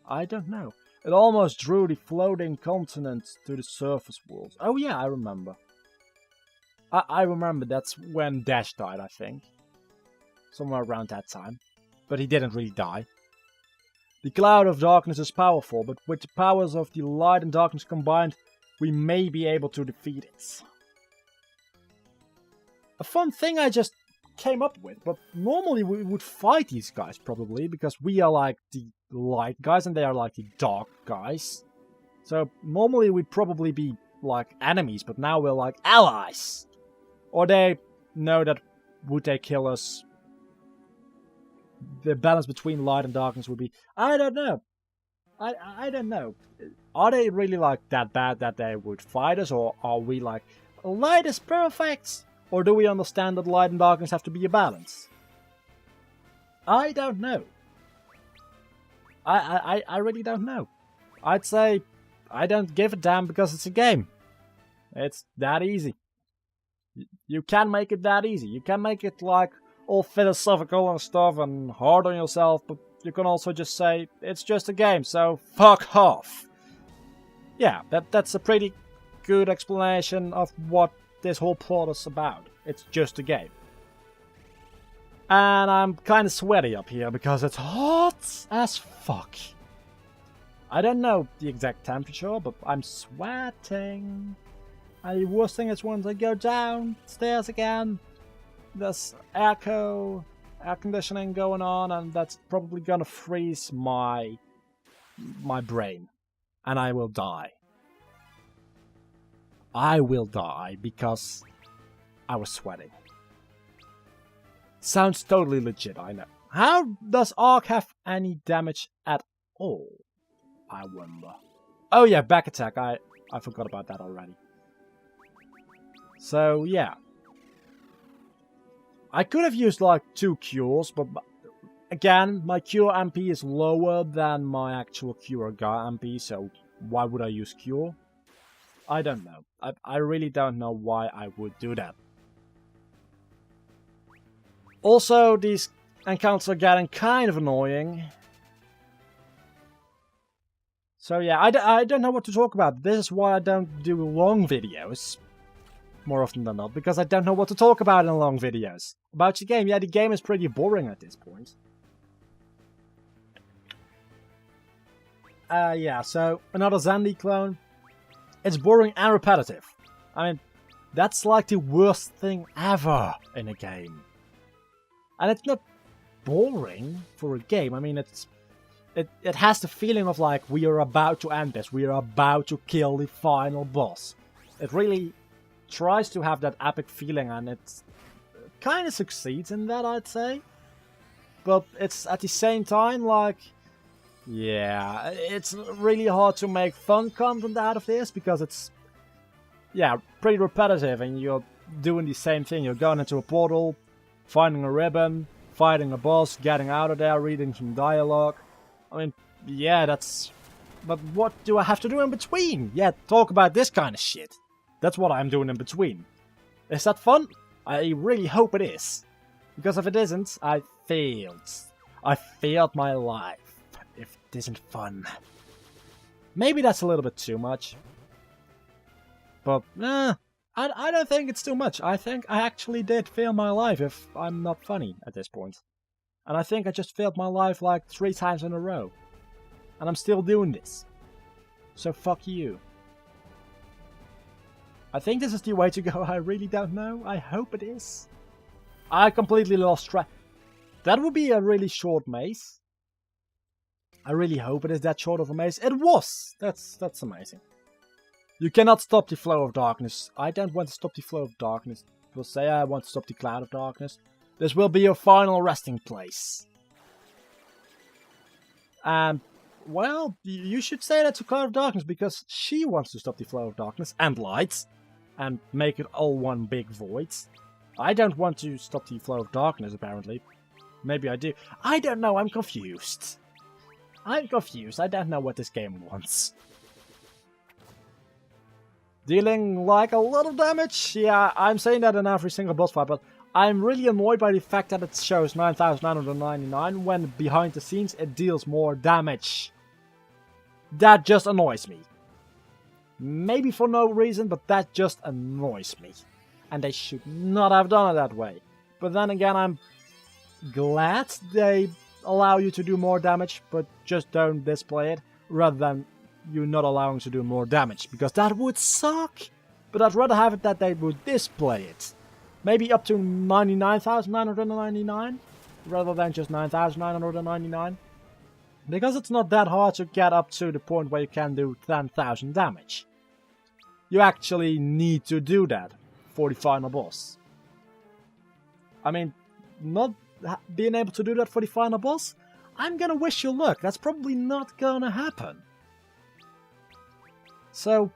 I don't know. It almost drew the floating continents to the surface world. Oh yeah, I remember. I remember that's when Dash died, I think. Somewhere around that time. But he didn't really die. The Cloud of Darkness is powerful, but with the powers of the light and darkness combined, we may be able to defeat it. A fun thing I just came up with, but normally we would fight these guys probably, because we are like the light guys and they are like the dark guys. So normally we'd probably be like enemies, but now we're like allies. Or they know that would they kill us, the balance between light and darkness would be, I don't know. I don't know. Are they really like that bad that they would fight us, or are we like, light is perfect? Or do we understand that light and darkness have to be a balance? I don't know. I really don't know. I'd say I don't give a damn because it's a game. It's that easy. You can make it that easy. You can make it like all philosophical and stuff and hard on yourself, but you can also just say it's just a game, so fuck off. Yeah, that's a pretty good explanation of what this whole plot is about. It's just a game. And I'm kind of sweaty up here because it's hot as fuck. I don't know the exact temperature, but I'm sweating. And the worst thing is once I go downstairs again, there's air conditioning going on, and that's probably gonna freeze my brain. And I will die. I will die because I was sweating. Sounds totally legit, I know. How does Ark have any damage at all? I wonder. Oh yeah, back attack. I forgot about that already. So yeah. I could have used like 2 cures, but again, my cure MP is lower than my actual cure MP, so why would I use cure? I don't know. I really don't know why I would do that. Also, these encounters are getting kind of annoying. So yeah, I don't know what to talk about. This is why I don't do long videos. More often than not, because I don't know what to talk about in long videos. About your game, yeah, the game is pretty boring at this point. Yeah, so another Zandy clone. It's boring and repetitive. I mean, that's like the worst thing ever in a game. And it's not boring for a game. I mean, it has the feeling of like, we are about to end this. We are about to kill the final boss. It really tries to have that epic feeling, and it kind of succeeds in that, I'd say. But it's at the same time like, yeah, it's really hard to make fun content out of this because it's, yeah, pretty repetitive and you're doing the same thing. You're going into a portal, finding a ribbon, fighting a boss, getting out of there, reading some dialogue. I mean, yeah, that's... But what do I have to do in between? Yeah, talk about this kind of shit. That's what I'm doing in between. Is that fun? I really hope it is. Because if it isn't, I failed. I failed my life. If it isn't fun. Maybe that's a little bit too much. But, I don't think it's too much. I think I actually did fail my life if I'm not funny at this point. And I think I just failed my life like 3 times in a row. And I'm still doing this. So fuck you. I think this is the way to go. I really don't know. I hope it is. I completely lost track. That would be a really short maze. I really hope it is that short of a maze. It was! That's amazing. You cannot stop the flow of darkness. I don't want to stop the flow of darkness. We'll say I want to stop the cloud of darkness. This will be your final resting place. And, well, you should say that to Cloud of Darkness because she wants to stop the flow of darkness and light. And make it all one big void. I don't want to stop the flow of darkness, apparently. Maybe I do. I don't know, I'm confused. I'm confused, I don't know what this game wants. Dealing like a lot of damage? Yeah, I'm saying that in every single boss fight, but I'm really annoyed by the fact that it shows 9,999 when behind the scenes it deals more damage. That just annoys me. Maybe for no reason, but that just annoys me. And they should not have done it that way. But then again, I'm glad they allow you to do more damage, but just don't display it, rather than you not allowing to do more damage, because that would suck. But I'd rather have it that they would display it. Maybe up to 99,999, rather than just 9,999. Because it's not that hard to get up to the point where you can do 10,000 damage. You actually need to do that for the final boss. I mean, not being able to do that for the final boss? I'm gonna wish you luck. That's probably not gonna happen. So,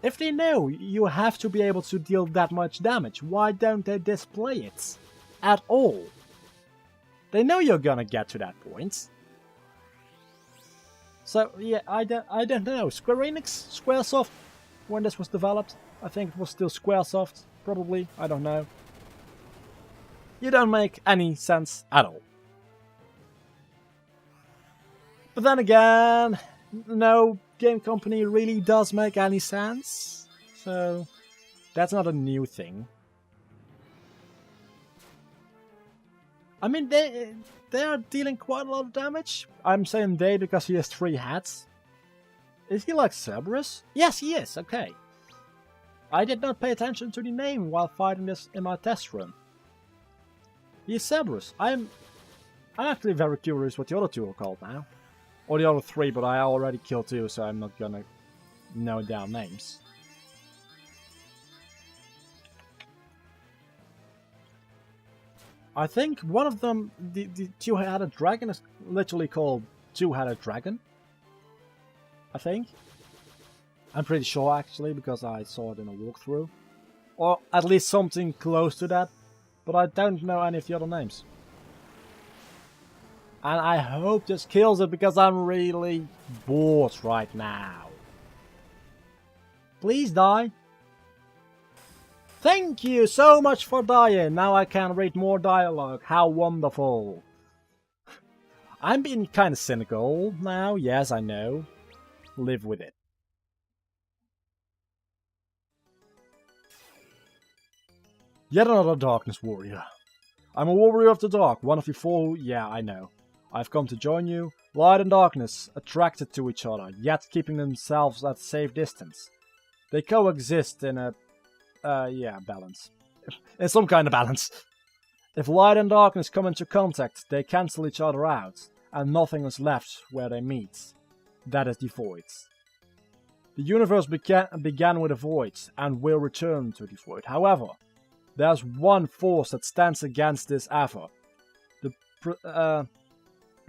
if they know you have to be able to deal that much damage, why don't they display it at all? They know you're gonna get to that point. So, yeah, I don't know. Square Enix? Squaresoft? When this was developed? I think it was still Squaresoft, probably. I don't know. You don't make any sense at all. But then again, no game company really does make any sense. So, that's not a new thing. I mean, they are dealing quite a lot of damage. I'm saying they because he has 3 hats. Is he like Cerberus? Yes, he is, okay. I did not pay attention to the name while fighting this in my test run. He is Cerberus. I'm actually very curious what the other 2 are called now. Or the other 3, but I already killed 2, so I'm not gonna know their names. I think one of them, the two-headed dragon, is literally called Two-Headed Dragon. I think. I'm pretty sure, actually, because I saw it in a walkthrough. Or at least something close to that. But I don't know any of the other names. And I hope this kills it, because I'm really bored right now. Please die. Thank you so much for dying. Now I can read more dialogue. How wonderful. I'm being kind of cynical now. Yes, I know. Live with it. Yet another darkness warrior. I'm a warrior of the dark, one of the 4 yeah, I know. I've come to join you. Light and darkness, attracted to each other, yet keeping themselves at safe distance. They coexist in a balance. In some kind of balance. If light and darkness come into contact, they cancel each other out, and nothing is left where they meet. That is the void. The universe began with a void, and will return to the void. However, there's one force that stands against this ever.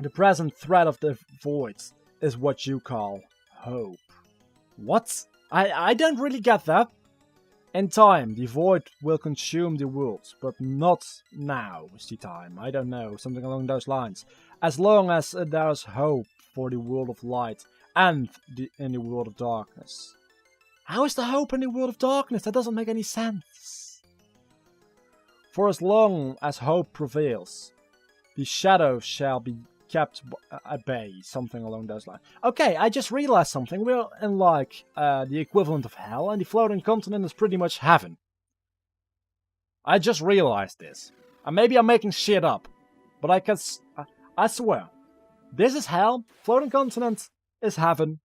The present threat of the void is what you call hope. What? I don't really get that. In time, the void will consume the world, but not now is the time. I don't know, something along those lines. As long as there's hope for the world of light and in the world of darkness. How is the hope in the world of darkness? That doesn't make any sense. For as long as hope prevails, the shadows shall be kept at bay, something along those lines. Okay, I just realized something. We're in like the equivalent of hell, and the floating continent is pretty much heaven. I just realized this. And maybe I'm making shit up, but I swear, this is hell, floating continent is heaven,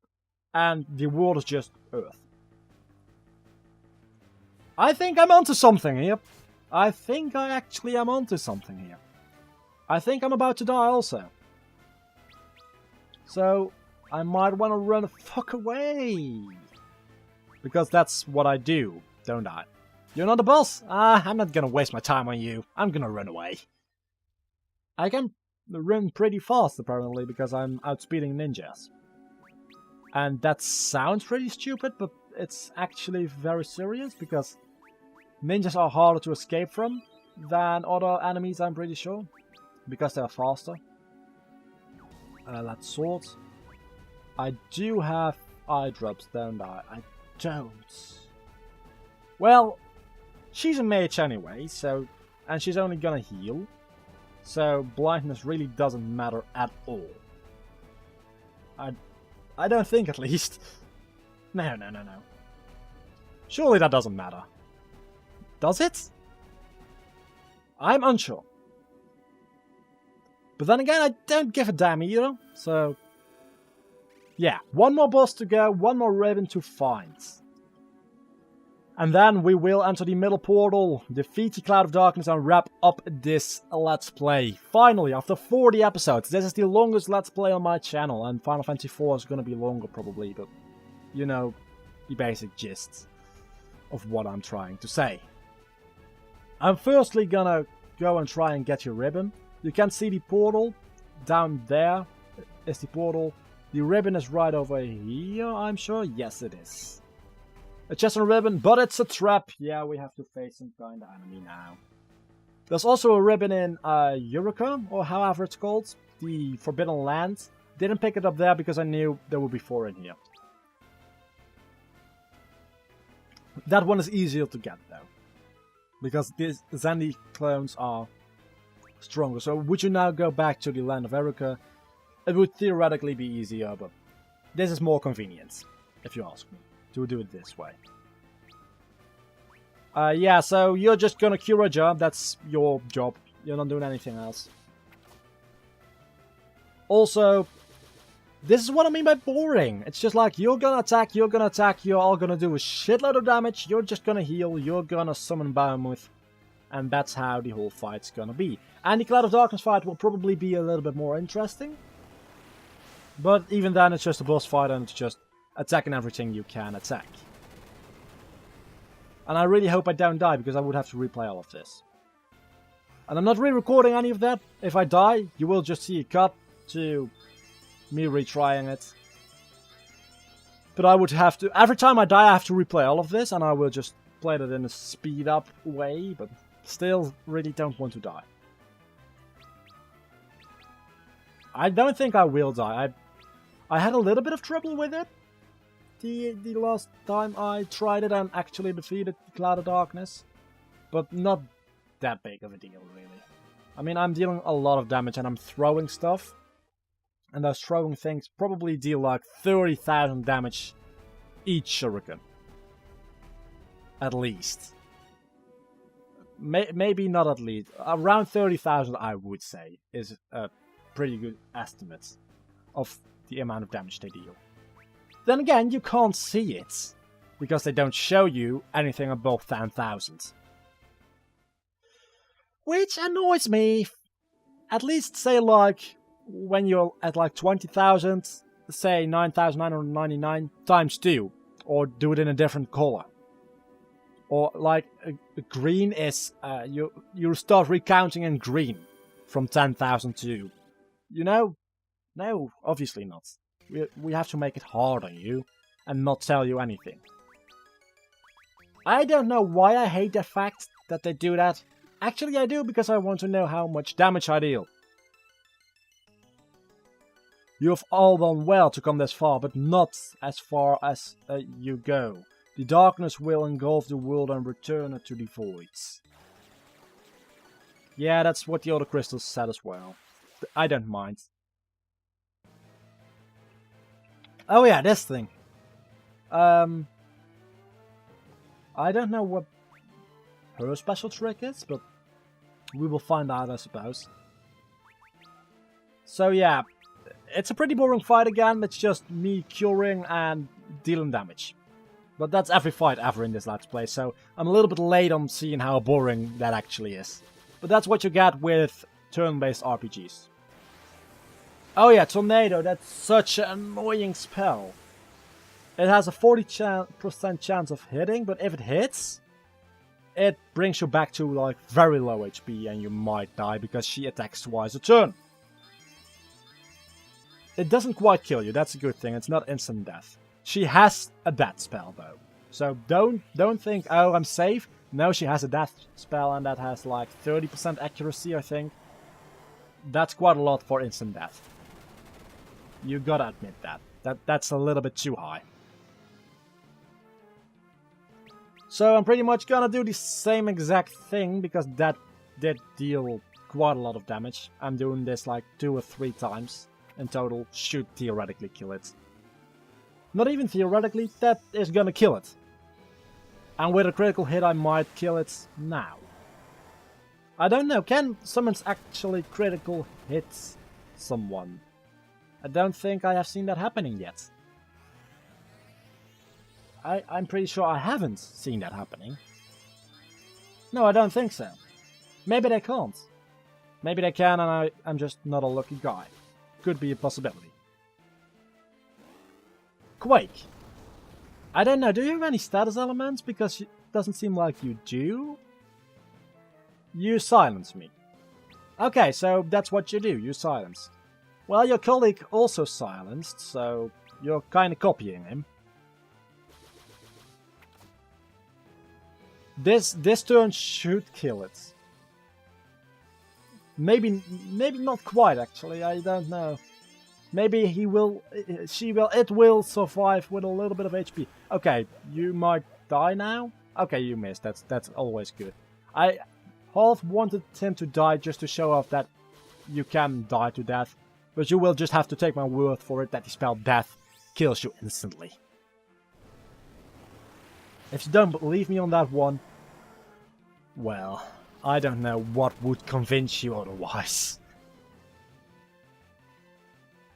and the world is just earth. I think I'm onto something here. I think I actually am onto something here. I think I'm about to die also. So, I might want to run the fuck away. Because that's what I do, don't I? You're not the boss? I'm not gonna waste my time on you. I'm gonna run away. I can run pretty fast, apparently, because I'm outspeeding ninjas. And that sounds pretty stupid, but it's actually very serious, because ninjas are harder to escape from than other enemies, I'm pretty sure. because they are faster. Let's sort. I do have eye drops, don't I? I don't. Well, she's a mage anyway, so, and she's only gonna heal. So blindness really doesn't matter at all. I don't think, at least. No. Surely that doesn't matter. Does it? I'm unsure. But then again, I don't give a damn either, so... Yeah, one more boss to go, one more ribbon to find. And then we will enter the middle portal, defeat the Cloud of Darkness, and wrap up this Let's Play. Finally, after 40 episodes, this is the longest Let's Play on my channel, and Final Fantasy IV is going to be longer probably, but you know the basic gist of what I'm trying to say. I'm firstly gonna go and try and get your ribbon. You can see the portal down there is the portal. The ribbon is right over here, I'm sure. Yes, it is. A chest and a ribbon, but it's a trap. Yeah, we have to face some kind of enemy now. There's also a ribbon in Eureka, or however it's called. The Forbidden Land. Didn't pick it up there because I knew there would be 4 in here. That one is easier to get though. Because these Zandy clones are stronger. So would you now go back to the Land of Eureka? It would theoretically be easier, but this is more convenient, if you ask me, to do it this way. Yeah, so you're just gonna cure a job, that's your job. You're not doing anything else. Also, this is what I mean by boring. It's just like, you're gonna attack, you're all gonna do a shitload of damage, you're just gonna heal, you're gonna summon Bahamut, and that's how the whole fight's gonna be. And the Cloud of Darkness fight will probably be a little bit more interesting. But even then, it's just a boss fight and it's just attacking everything you can attack. And I really hope I don't die, because I would have to replay all of this. And I'm not re-recording any of that. If I die, you will just see a cut to me retrying it. But I would have to... Every time I die, I have to replay all of this, and I will just play it in a speed-up way, but still really don't want to die. I don't think I will die. I had a little bit of trouble with it the last time I tried it and actually defeated the Cloud of Darkness. But not that big of a deal, really. I mean, I'm dealing a lot of damage and I'm throwing stuff. And those throwing things probably deal like 30,000 damage each shuriken. At least. Maybe not at least. Around 30,000, I would say, is a pretty good estimate of the amount of damage they deal. Then again, you can't see it, because they don't show you anything above 10,000. Which annoys me. At least say like, when you're at like 20,000, say 9,999 times 2, or do it in a different color. Or like, green is, you start recounting in green from 10,000 to... You know? No, obviously not. We have to make it hard on you, and not tell you anything. I don't know why I hate the fact that they do that. Actually I do, because I want to know how much damage I deal. You have all done well to come this far, but not as far as you go. The darkness will engulf the world and return it to the voids. Yeah, that's what the other crystals said as well. I don't mind. Oh yeah, this thing. I don't know what her special trick is, but we will find out, I suppose. So yeah, it's a pretty boring fight again. It's just me curing and dealing damage. But that's every fight ever in this Let's Play, so I'm a little bit late on seeing how boring that actually is. But that's what you get with turn-based RPGs. Oh yeah, Tornado, that's such an annoying spell. It has a 40% chance of hitting, but if it hits, it brings you back to like very low HP and you might die because she attacks twice a turn. It doesn't quite kill you, that's a good thing, it's not instant death. She has a death spell though. So don't think, oh, I'm safe. No, she has a death spell and that has like 30% accuracy, I think. That's quite a lot for instant death. You gotta admit that. That's a little bit too high. So I'm pretty much gonna do the same exact thing, because that did deal quite a lot of damage. I'm doing this like 2 or 3 times in total. Should theoretically kill it. Not even theoretically, that is gonna kill it. And with a critical hit I might kill it now. I don't know, can summons actually critical hit someone? I don't think I have seen that happening yet. I'm pretty sure I haven't seen that happening. No, I don't think so. Maybe they can't. Maybe they can and I'm just not a lucky guy. Could be a possibility. Quake. I don't know, do you have any status elements? Because it doesn't seem like you do. You silence me. Okay, so that's what you do, you silence. Well, your colleague also silenced, so you're kinda copying him. This turn should kill it. Maybe not quite actually, I don't know. Maybe it will survive with a little bit of HP. Okay, you might die now? Okay, you missed, that's always good. I half wanted him to die just to show off that you can die to death, but you will just have to take my word for it that the spell Death kills you instantly. If you don't believe me on that one, well, I don't know what would convince you otherwise.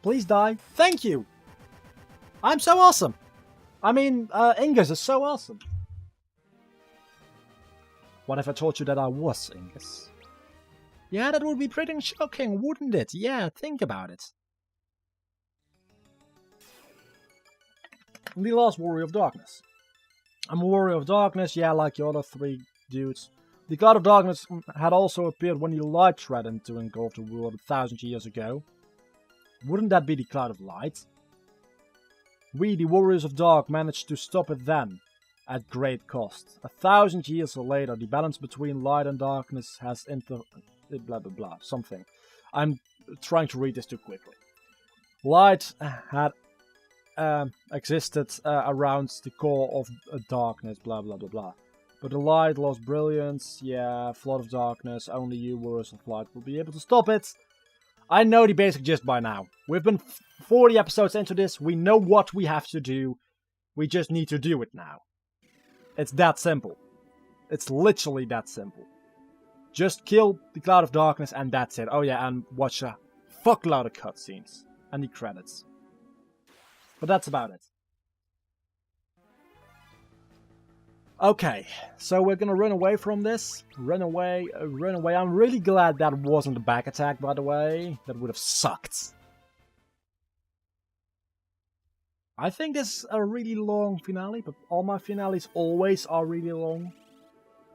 Please die. Thank you! I'm so awesome! I mean, Ingus is so awesome. What if I told you that I was Ingus? Yeah, that would be pretty shocking, wouldn't it? Yeah, think about it. The last Warrior of Darkness. I'm a Warrior of Darkness, yeah, like the other 3 dudes. The God of Darkness had also appeared when the light threatened to engulf the world 1,000 years ago. Wouldn't that be the Cloud of Light? We, the Warriors of Dark, managed to stop it then, at great cost. 1,000 years later, the balance between light and darkness has blah blah blah, something. I'm trying to read this too quickly. Light had existed around the core of darkness, blah blah blah blah. But the light lost brilliance, yeah, flood of darkness, only you, Warriors of Light, will be able to stop it. I know the basic gist by now. We've been 40 episodes into this, we know what we have to do, we just need to do it now. It's that simple. It's literally that simple. Just kill the Cloud of Darkness and that's it. Oh yeah, and watch a fuckload of cutscenes. And the credits. But that's about it. Okay, so we're gonna run away from this. Run away, run away. I'm really glad that wasn't a back attack, by the way. That would have sucked. I think this is a really long finale, but all my finales always are really long.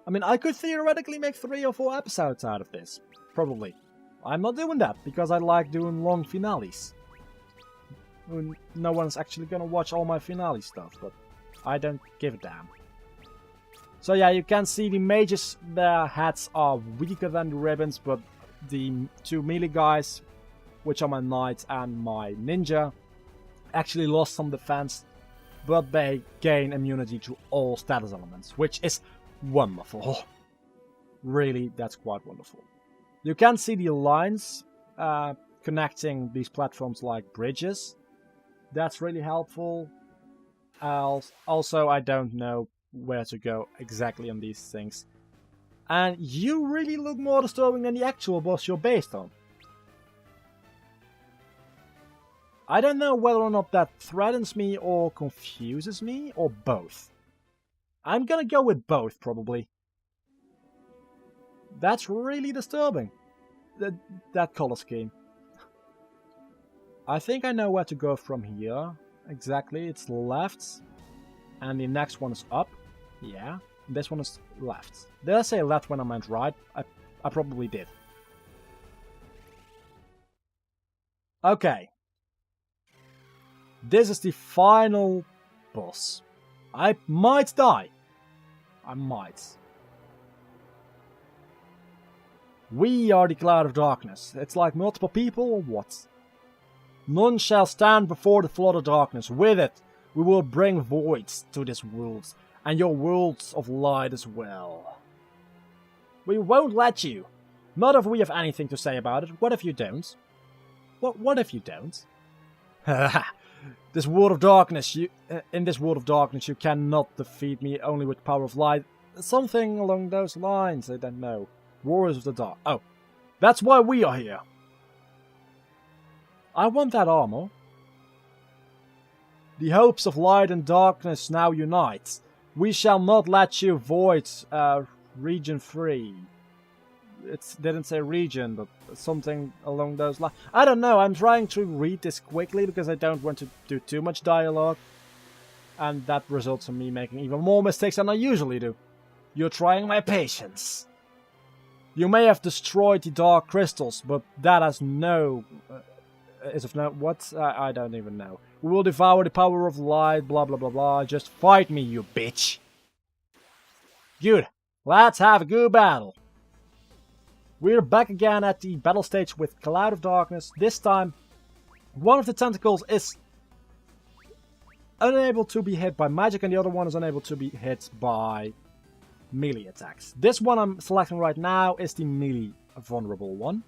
I mean, I could theoretically make 3 or 4 episodes out of this. Probably. I'm not doing that, because I like doing long finales. No one's actually gonna watch all my finale stuff, but I don't give a damn. So yeah, you can see the mages, their hats are weaker than the ribbons, but the 2 melee guys, which are my knight and my ninja, actually lost some defense, but they gain immunity to all status elements, which is wonderful. Really, that's quite wonderful. You can see the lines connecting these platforms like bridges. That's really helpful. Also, I don't know where to go exactly on these things. And you really look more disturbing than the actual boss you're based on. I don't know whether or not that threatens me or confuses me, or both. I'm gonna go with both, probably. That's really disturbing. That color scheme. I think I know where to go from here. Exactly, it's left. And the next one is up. Yeah, this one is left. Did I say left when I meant right? I probably did. Okay. This is the final boss. I might die. I might. We are the Cloud of Darkness. It's like multiple people or what? None shall stand before the flood of darkness. With it, we will bring voids to this world, and your worlds of light as well. We won't let you. Not if we have anything to say about it. What if you don't? What if you don't? This world of darkness, in this world of darkness, you cannot defeat me only with power of light. Something along those lines, I don't know. Warriors of the Dark. Oh, that's why we are here. I want that armor. The hopes of light and darkness now unite. We shall not let you void region 3. It didn't say region, but something along those lines. I don't know, I'm trying to read this quickly because I don't want to do too much dialogue. And that results in me making even more mistakes than I usually do. You're trying my patience. You may have destroyed the dark crystals, but that has no... is of no... what? I don't even know. We will devour the power of light, blah blah blah blah. Just fight me, you bitch. Good. Let's have a good battle. We're back again at the battle stage with Cloud of Darkness. This time, one of the tentacles is unable to be hit by magic and the other one is unable to be hit by melee attacks. This one I'm selecting right now is the melee vulnerable one.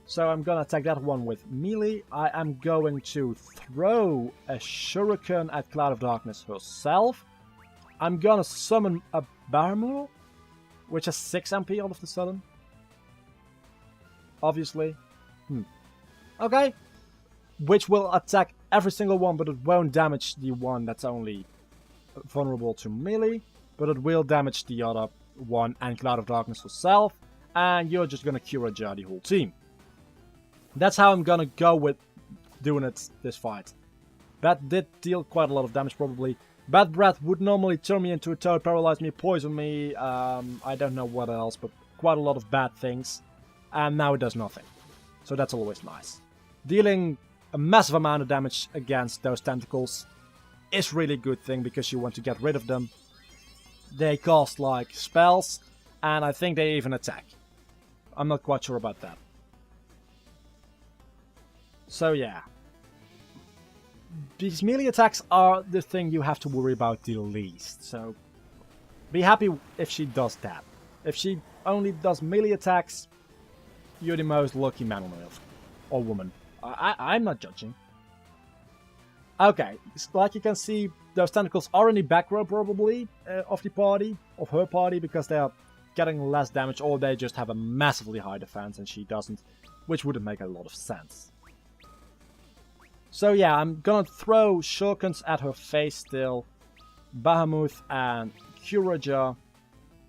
So I'm gonna attack that one with melee. I am going to throw a shuriken at Cloud of Darkness herself. I'm gonna summon a Bahamut, which has 6 MP all of a sudden. Obviously. Okay. Which will attack every single one, but it won't damage the one that's only vulnerable to melee. But it will damage the other one and Cloud of Darkness herself. And you're just gonna Curaja the whole team. That's how I'm gonna go with doing it this fight. That did deal quite a lot of damage probably. Bad Breath would normally turn me into a toad, paralyze me, poison me, I don't know what else, but quite a lot of bad things. And now it does nothing. So that's always nice. Dealing a massive amount of damage against those tentacles is really a good thing because you want to get rid of them. They cast like spells, and I think they even attack. I'm not quite sure about that. So yeah. These melee attacks are the thing you have to worry about the least. So be happy if she does that. If she only does melee attacks, you're the most lucky man on earth. Or woman. I'm not judging. Okay, like you can see, those tentacles are in the back row probably of the party, of her party, because they are getting less damage or they just have a massively high defense and she doesn't, which wouldn't make a lot of sense. So yeah, I'm gonna throw shurikens at her face still, Bahamut and Curaja,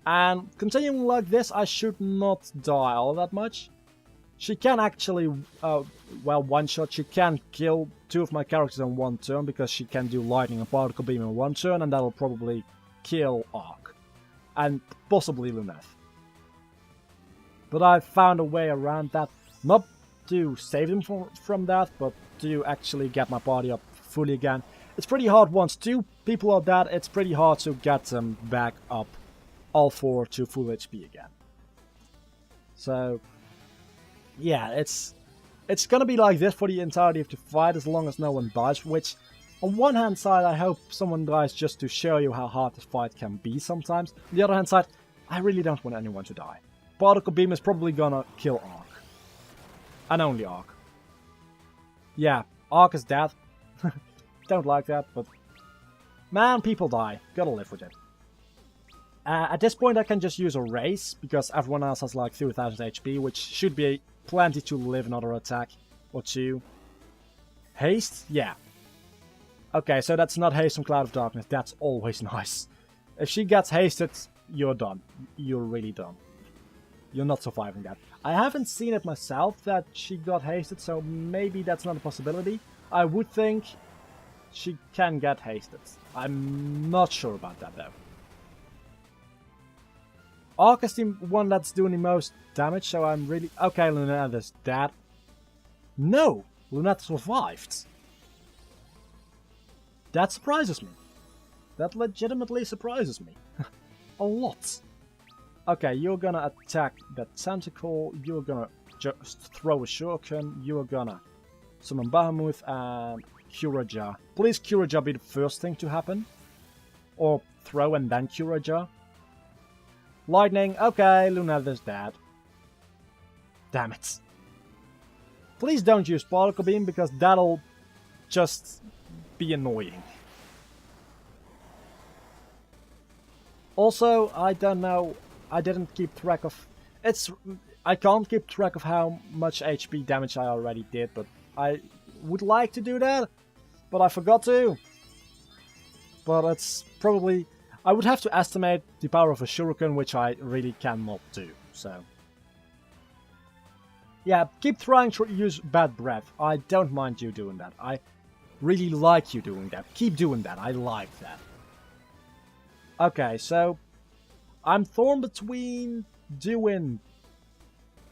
and continuing like this I should not die all that much. She can actually, well, one-shot, she can kill 2 of my characters in 1 turn, because she can do Lightning and Particle Beam in 1 turn, and that'll probably kill Ark. And possibly Luneth. But I found a way around that, not to save them from that, but to actually get my party up fully again. It's pretty hard once 2 people are dead, it's pretty hard to get them back up, all 4 to full HP again. So... yeah, it's gonna be like this for the entirety of the fight as long as no one dies, which on one hand side I hope someone dies just to show you how hard this fight can be sometimes. On the other hand side, I really don't want anyone to die. Particle Beam is probably gonna kill Ark. And only Ark. Yeah, Ark is dead. Don't like that, but... man, people die. Gotta live with it. At this point I can just use a race, because everyone else has like 3000 HP, which should be plenty to live another attack or 2. Haste? Yeah. Okay, so that's not haste from Cloud of Darkness, that's always nice. If she gets hasted, you're done. You're really done. You're not surviving that. I haven't seen it myself that she got hasted, so maybe that's not a possibility. I would think she can get hasted. I'm not sure about that though. Ark is the one that's doing the most damage, so I'm really... okay, Luneth is dead. No! Luneth survived. That surprises me. That legitimately surprises me. A lot. Okay, you're gonna attack that tentacle, you're gonna just throw a shuriken, you're gonna summon Bahamut and Curaja. Please Curaja be the first thing to happen. Or throw and then Curaja. Lightning, okay, Luneth is dead. Damn it. Please don't use Particle Beam, because that'll just be annoying. Also, I don't know, I didn't keep track of... I can't keep track of how much HP damage I already did, but I would like to do that, but I forgot to. But it's probably... I would have to estimate the power of a shuriken, which I really cannot do, so... Yeah, keep trying to use Bad Breath. I don't mind you doing that. I really like you doing that. Keep doing that. I like that. Okay, so I'm torn between doing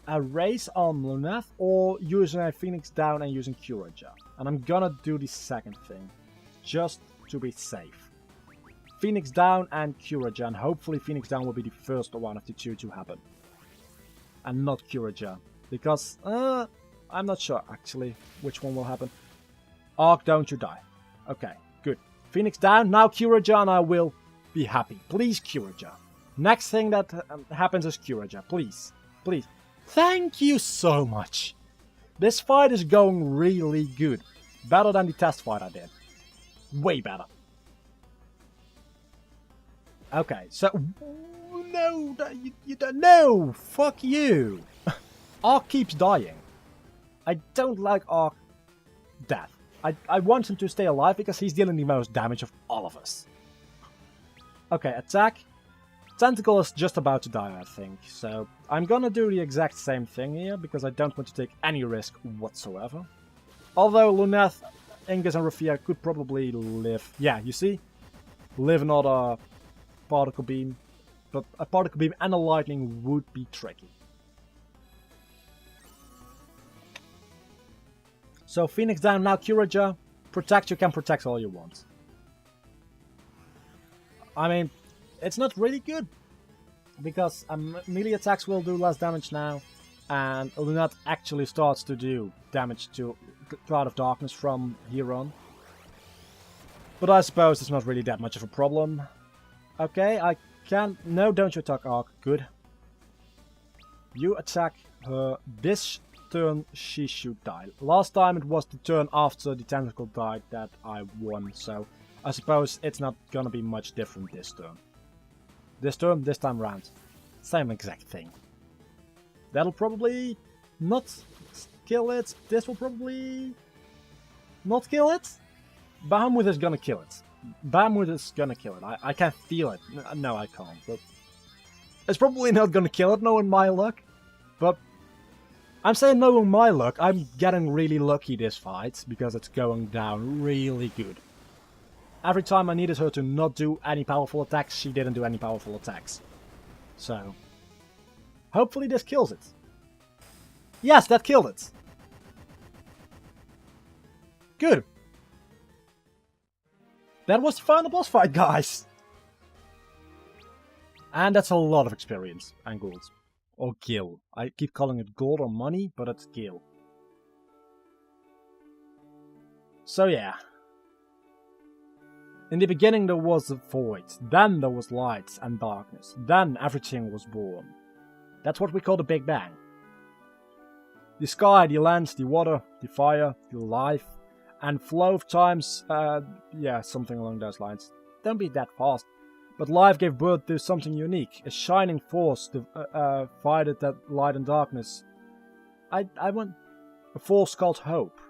a race on Luneth or using a Phoenix Down and using Curaja. And I'm gonna do the second thing, just to be safe. Phoenix Down and Curaja, and hopefully Phoenix Down will be the first one of the two to happen. And not Curaja. Because, I'm not sure actually which one will happen. Arc, don't you die. Okay, good. Phoenix Down, now Curaja, and I will be happy. Please, Curaja. Next thing that happens is Curaja. Please. Please. Thank you so much. This fight is going really good. Better than the test fight I did. Way better. Okay, so... No, you don't... No! Fuck you! Arc keeps dying. I don't like Arc death. I want him to stay alive because he's dealing the most damage of all of us. Okay, attack. Tentacle is just about to die, I think. So I'm gonna do the exact same thing here because I don't want to take any risk whatsoever. Although Luneth, Ingus and Rafia could probably live. Yeah, you see? Live another Particle Beam. But a Particle Beam and a Lightning would be tricky. So Phoenix Down, now Curaja. Protect, you can protect all you want. I mean, it's not really good. Because melee attacks will do less damage now. And Luneth actually starts to do damage to Cloud of Darkness from here on. But I suppose it's not really that much of a problem. Okay, I can... No, don't you attack Arc. Good. You attack her. This turn she should die. Last time it was the turn after the tentacle died that I won, so I suppose it's not gonna be much different this turn. This time round. Same exact thing. That'll probably not kill it. This will probably not kill it. Bahamut is gonna kill it. Bahamut is gonna kill it. I can feel it. No, I can't. But it's probably not gonna kill it, knowing my luck. But I'm saying knowing my luck, I'm getting really lucky this fight, because it's going down really good. Every time I needed her to not do any powerful attacks, she didn't do any powerful attacks. So, hopefully this kills it. Yes, that killed it. Good. That was the final boss fight, guys. And that's a lot of experience and gold. Or gil. I keep calling it gold or money, but it's gil. So yeah. In the beginning there was a void, then there was light and darkness, then everything was born. That's what we call the Big Bang. The sky, the land, the water, the fire, the life, and flow of times, yeah, something along those lines. Don't be that fast. But life gave birth to something unique, a shining force divided that light and darkness. I want a force called hope.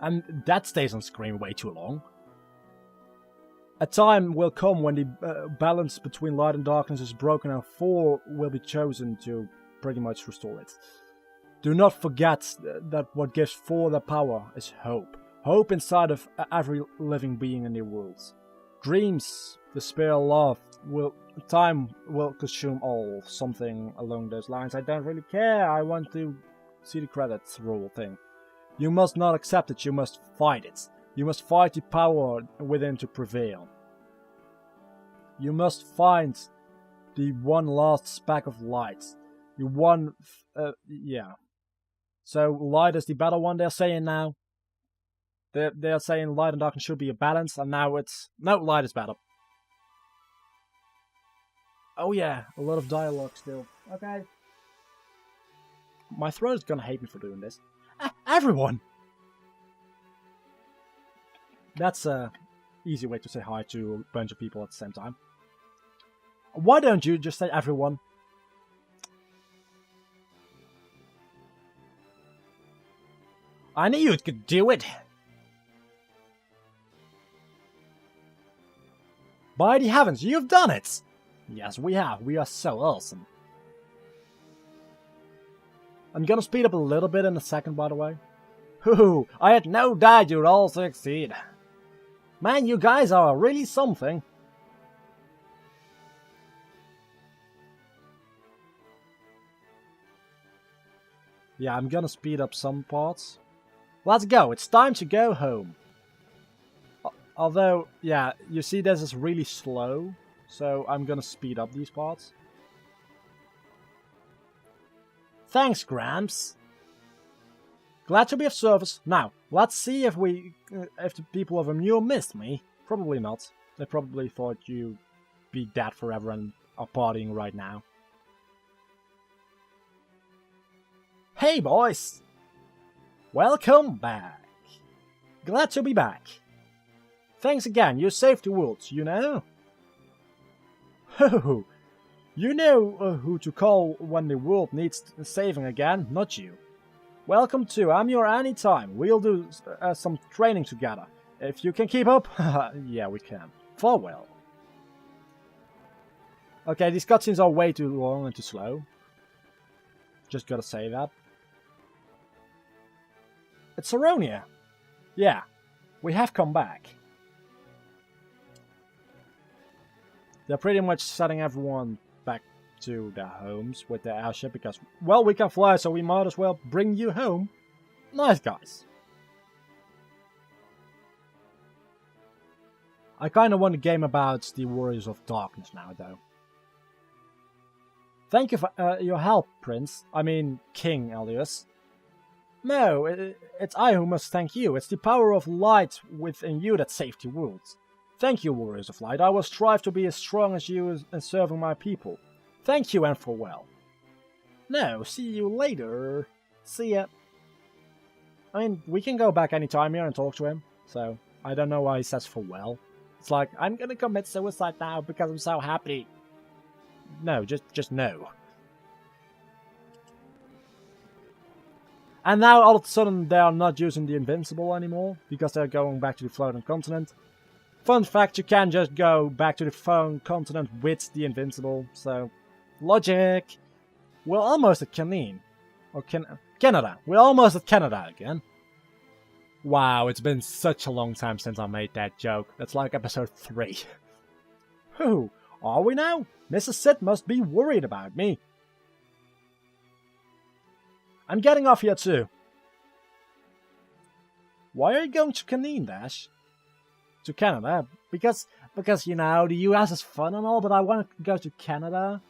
And that stays on screen way too long. A time will come when the balance between light and darkness is broken and 4 will be chosen to pretty much restore it. Do not forget that what gives 4 their power is hope. Hope inside of every living being in the world. Dreams, despair, love, time will consume all. Something along those lines. I don't really care. I want to see the credits roll thing. You must not accept it. You must fight it. You must fight the power within to prevail. You must find the one last speck of light. The one... yeah. So light is the better one, they're saying now. They're saying light and darkness should be a balance, and now it's... No, light is better. Oh yeah, a lot of dialogue still. Okay. My throat is gonna hate me for doing this. Everyone! That's a easy way to say hi to a bunch of people at the same time. Why don't you just say everyone? I knew you could do it! By the heavens, you've done it! Yes, we have. We are so awesome. I'm gonna speed up a little bit in a second, by the way. Hoo! I had no doubt you'd all succeed. Man, you guys are really something. Yeah, I'm gonna speed up some parts. Let's go, it's time to go home. Although, yeah, you see this is really slow, so I'm gonna speed up these parts. Thanks, Gramps. Glad to be of service. Now, let's see if the people of Amur missed me. Probably not. They probably thought you'd be dead forever and are partying right now. Hey, boys! Welcome back. Glad to be back. Thanks again, you saved the world, you know? Ho! You know who to call when the world needs saving again, not you. Welcome to Amur anytime. We'll do some training together. If you can keep up, yeah, we can. Farewell. Okay, these cutscenes are way too long and too slow. Just gotta say that. It's Saronia. Yeah, we have come back. They're pretty much setting everyone back to their homes with their airship because, well, we can fly, so we might as well bring you home. Nice guys. I kinda want a game about the Warriors of Darkness now, though. Thank you for your help, Prince. I mean, King Elias. No, it's I who must thank you. It's the power of light within you that saved the world. Thank you, Warriors of Light. I will strive to be as strong as you in serving my people. Thank you and farewell. No, see you later. See ya. I mean, we can go back anytime here and talk to him, so I don't know why he says farewell. It's like, I'm gonna commit suicide now because I'm so happy. No, just no. And now all of a sudden they are not using the Invincible anymore because they're going back to the floating continent. Fun fact, you can just go back to the floating continent with the Invincible, so logic. We're almost at Canine. Or Canada. We're almost at Canada again. Wow, it's been such a long time since I made that joke. That's like episode 3. Who are we now? Mrs. Sid must be worried about me. I'm getting off here too. Why are you going to Canine, Dash? To Canada? Because, you know, the US is fun and all, but I want to go to Canada.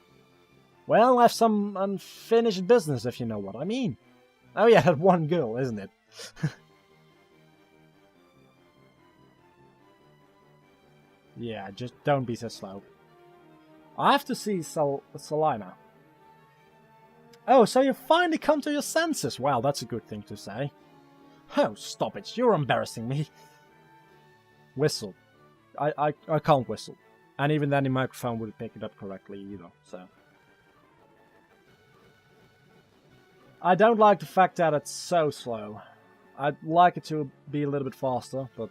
Well, I have some unfinished business, if you know what I mean. Oh yeah, that one girl, isn't it? Yeah, just don't be so slow. I have to see Salina. Oh, so you finally come to your senses. Well, that's a good thing to say. Oh, stop it. You're embarrassing me. Whistle. I can't whistle. And even then the microphone wouldn't pick it up correctly either, so. I don't like the fact that it's so slow. I'd like it to be a little bit faster, but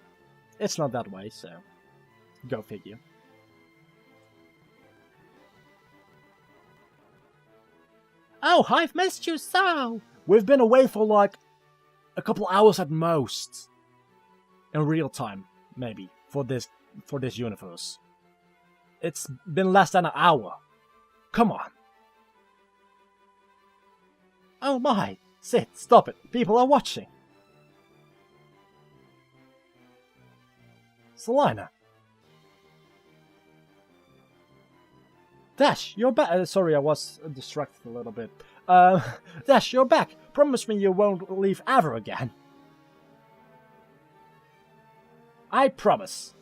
it's not that way, so go figure. Oh, I've missed you so! We've been away for like a couple hours at most. In real time, maybe, for this universe. It's been less than an hour. Come on. Oh my! Sid, stop it. People are watching. Salina. Dash, you're back. Sorry, I was distracted a little bit. Dash, you're back. Promise me you won't leave ever again. I promise.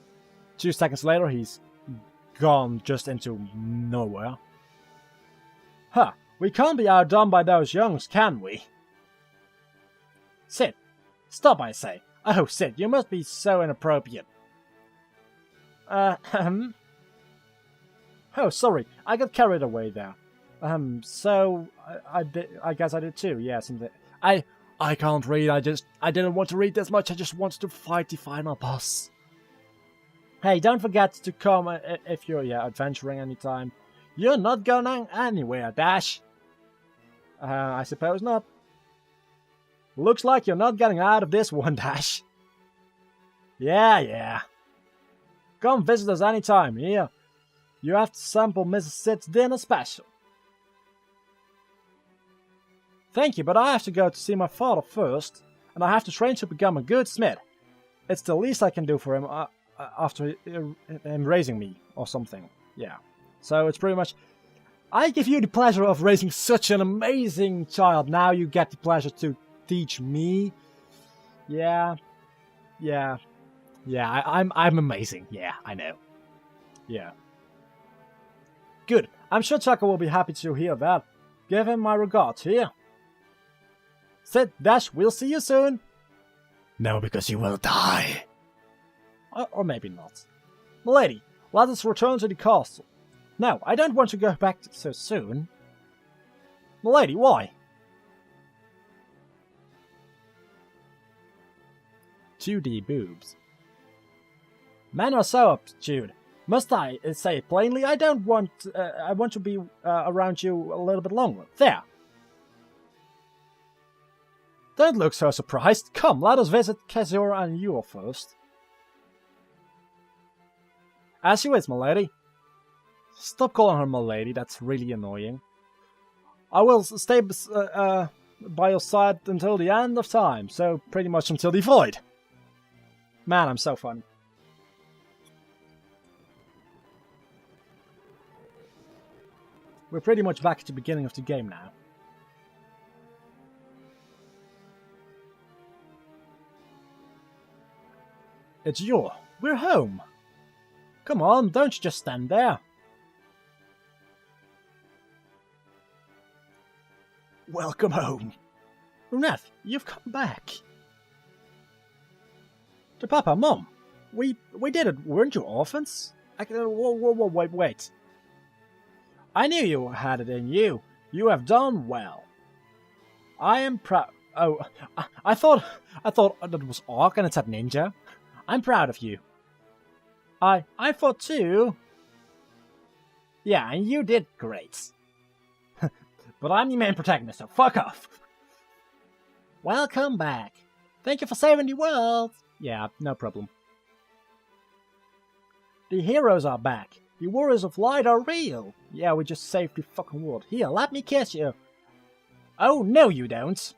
2 seconds later, he's gone just into nowhere. Huh, we can't be outdone by those youngs, can we? Sid, stop, I say. Oh, Sid, you must be so inappropriate. Oh, sorry, I got carried away there. So I guess I did too. Yeah, something. I can't read. I didn't want to read this much. I just wanted to fight the final boss. Hey, don't forget to come if you're adventuring anytime. You're not going anywhere, Dash. I suppose not. Looks like you're not getting out of this one, Dash. Yeah. Come visit us anytime. Here, you have to sample Mrs. Sid's dinner special. Thank you, but I have to go to see my father first, and I have to train to become a good smith. It's the least I can do for him after him raising me, or something. Yeah. So it's pretty much, I give you the pleasure of raising such an amazing child. Now you get the pleasure to teach me. Yeah. I'm amazing. Yeah, I know. Yeah. Good. I'm sure Chaka will be happy to hear that. Give him my regards here. Sid, Dash, we'll see you soon. No, because you will die. Or maybe not. Milady, let us return to the castle. No, I don't want to go back so soon. Milady, why? 2D boobs. Men are so obtuse. Must I say it plainly? I don't want. I want to be around you a little bit longer. There. Don't look so surprised. Come, let us visit Kezura and Yor first. As you wish, milady. Stop calling her milady, that's really annoying. I will stay by your side until the end of time, so pretty much until the void. Man, I'm so funny. We're pretty much back at the beginning of the game now. It's Yor. We're home. Come on, don't you just stand there. Welcome home. Runeth, you've come back. To Papa, Mom. We did it, weren't you orphans? Wait. I knew you had it in you. You have done well. I am proud. Oh, I thought that was Orc and it said Ninja. I'm proud of you. I thought too. Yeah, and you did great. But I'm the main protagonist, so fuck off. Welcome back. Thank you for saving the world. Yeah, no problem. The heroes are back. The warriors of light are real. Yeah, we just saved the fucking world. Here, let me kiss you. Oh, no you don't.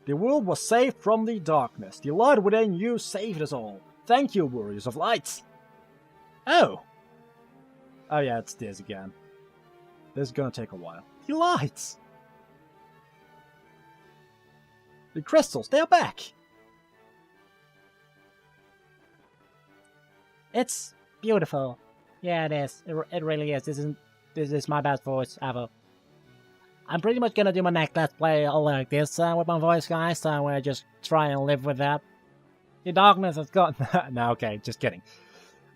The world was saved from the darkness. The light within you saved us all. Thank you, warriors of light. Oh. Oh yeah, it's this again. This is gonna take a while. The lights. The crystals, they're back. It's beautiful. Yeah, it is. It really is. This is my best voice ever. I'm pretty much gonna do my next Let's Play all like this with my voice, guys, so I just try and live with that. The darkness has gone. No, okay, just kidding.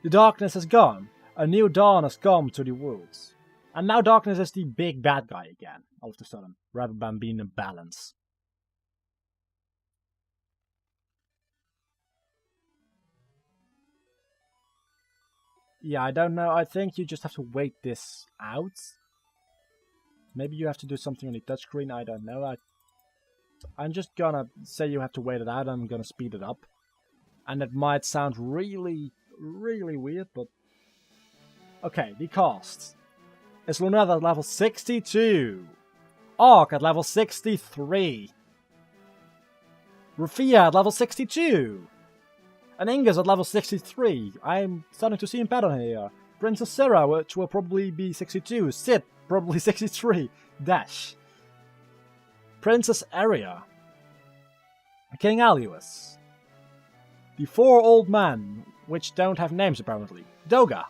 The darkness is gone. A new dawn has come to the worlds. And now darkness is the big bad guy again, all of a sudden, rather than being in balance. Yeah, I don't know. I think you just have to wait this out. Maybe you have to do something on the touchscreen, I don't know. I'm just gonna say you have to wait it out, I'm gonna speed it up. And it might sound really, really weird, but... Okay, the cast. It's Luneth at level 62. Ark at level 63. Rufia at level 62. An Ingus at level 63. I'm starting to see him pattern here. Princess Sarah, which will probably be 62. Sid, probably 63. Dash. Princess Aria. King Aluis. The 4 old men, which don't have names apparently. Doga.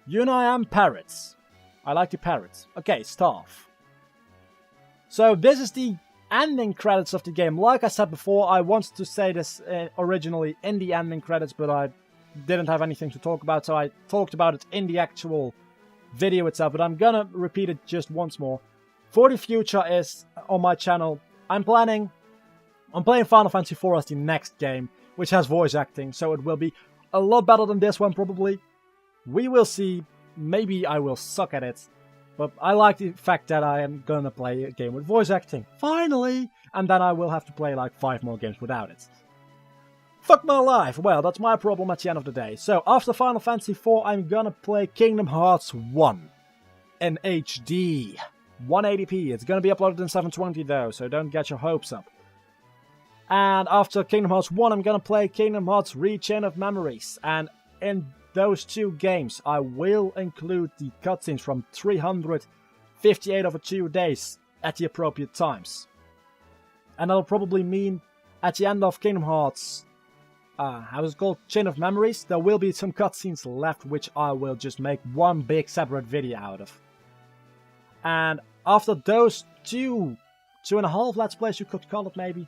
Unayam Parrots. I like the parrots. Okay, Staff. So this is the ending credits of the game. Like I said before, I wanted to say this originally in the ending credits, but I didn't have anything to talk about, so I talked about it in the actual video itself, but I'm gonna repeat it just once more. For the future is on my channel, I'm playing Final Fantasy IV as the next game, which has voice acting, so it will be a lot better than this one probably. We will see. Maybe I will suck at it, but I like the fact that I am gonna play a game with voice acting, finally, and then I will have to play like 5 more games without it. Fuck my life! Well, that's my problem at the end of the day. So, after Final Fantasy IV, I'm gonna play Kingdom Hearts 1 in HD. 180p. It's gonna be uploaded in 720 though, so don't get your hopes up. And after Kingdom Hearts 1, I'm gonna play Kingdom Hearts Re-Chain of Memories, and in those 2 games, I will include the cutscenes from 358 over 2 days at the appropriate times. And that'll probably mean at the end of Kingdom Hearts, how is it called? Chain of Memories, there will be some cutscenes left, which I will just make one big separate video out of. And after those 2.5 Let's Plays, you could call it maybe.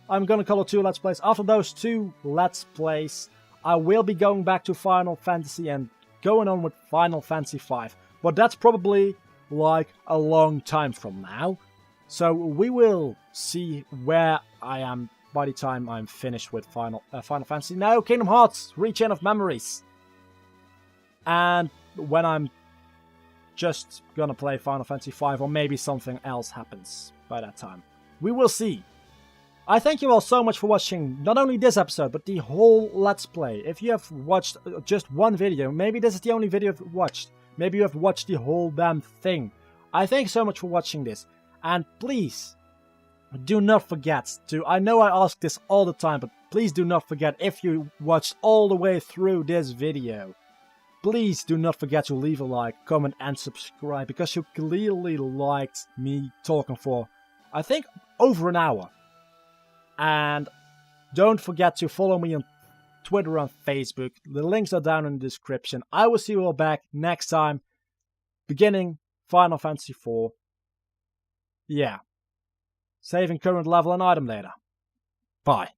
I'm gonna call it 2 Let's Plays. After those 2 Let's Plays, I will be going back to Final Fantasy and going on with Final Fantasy V. But that's probably like a long time from now. So we will see where I am by the time I'm finished with Final Fantasy. No, Kingdom Hearts, Re-Chain of Memories. And when I'm just gonna play Final Fantasy V, or maybe something else happens by that time. We will see. I thank you all so much for watching not only this episode, but the whole Let's Play. If you have watched just one video, maybe this is the only video you've watched. Maybe you have watched the whole damn thing. I thank you so much for watching this. And please, do not forget to, I know I ask this all the time, but please do not forget, if you watched all the way through this video, please do not forget to leave a like, comment and subscribe, because you clearly liked me talking for, I think, over an hour. And don't forget to follow me on Twitter and Facebook. The links are down in the description. I will see you all back next time, beginning Final Fantasy IV. Yeah. Saving current level and item data. Bye.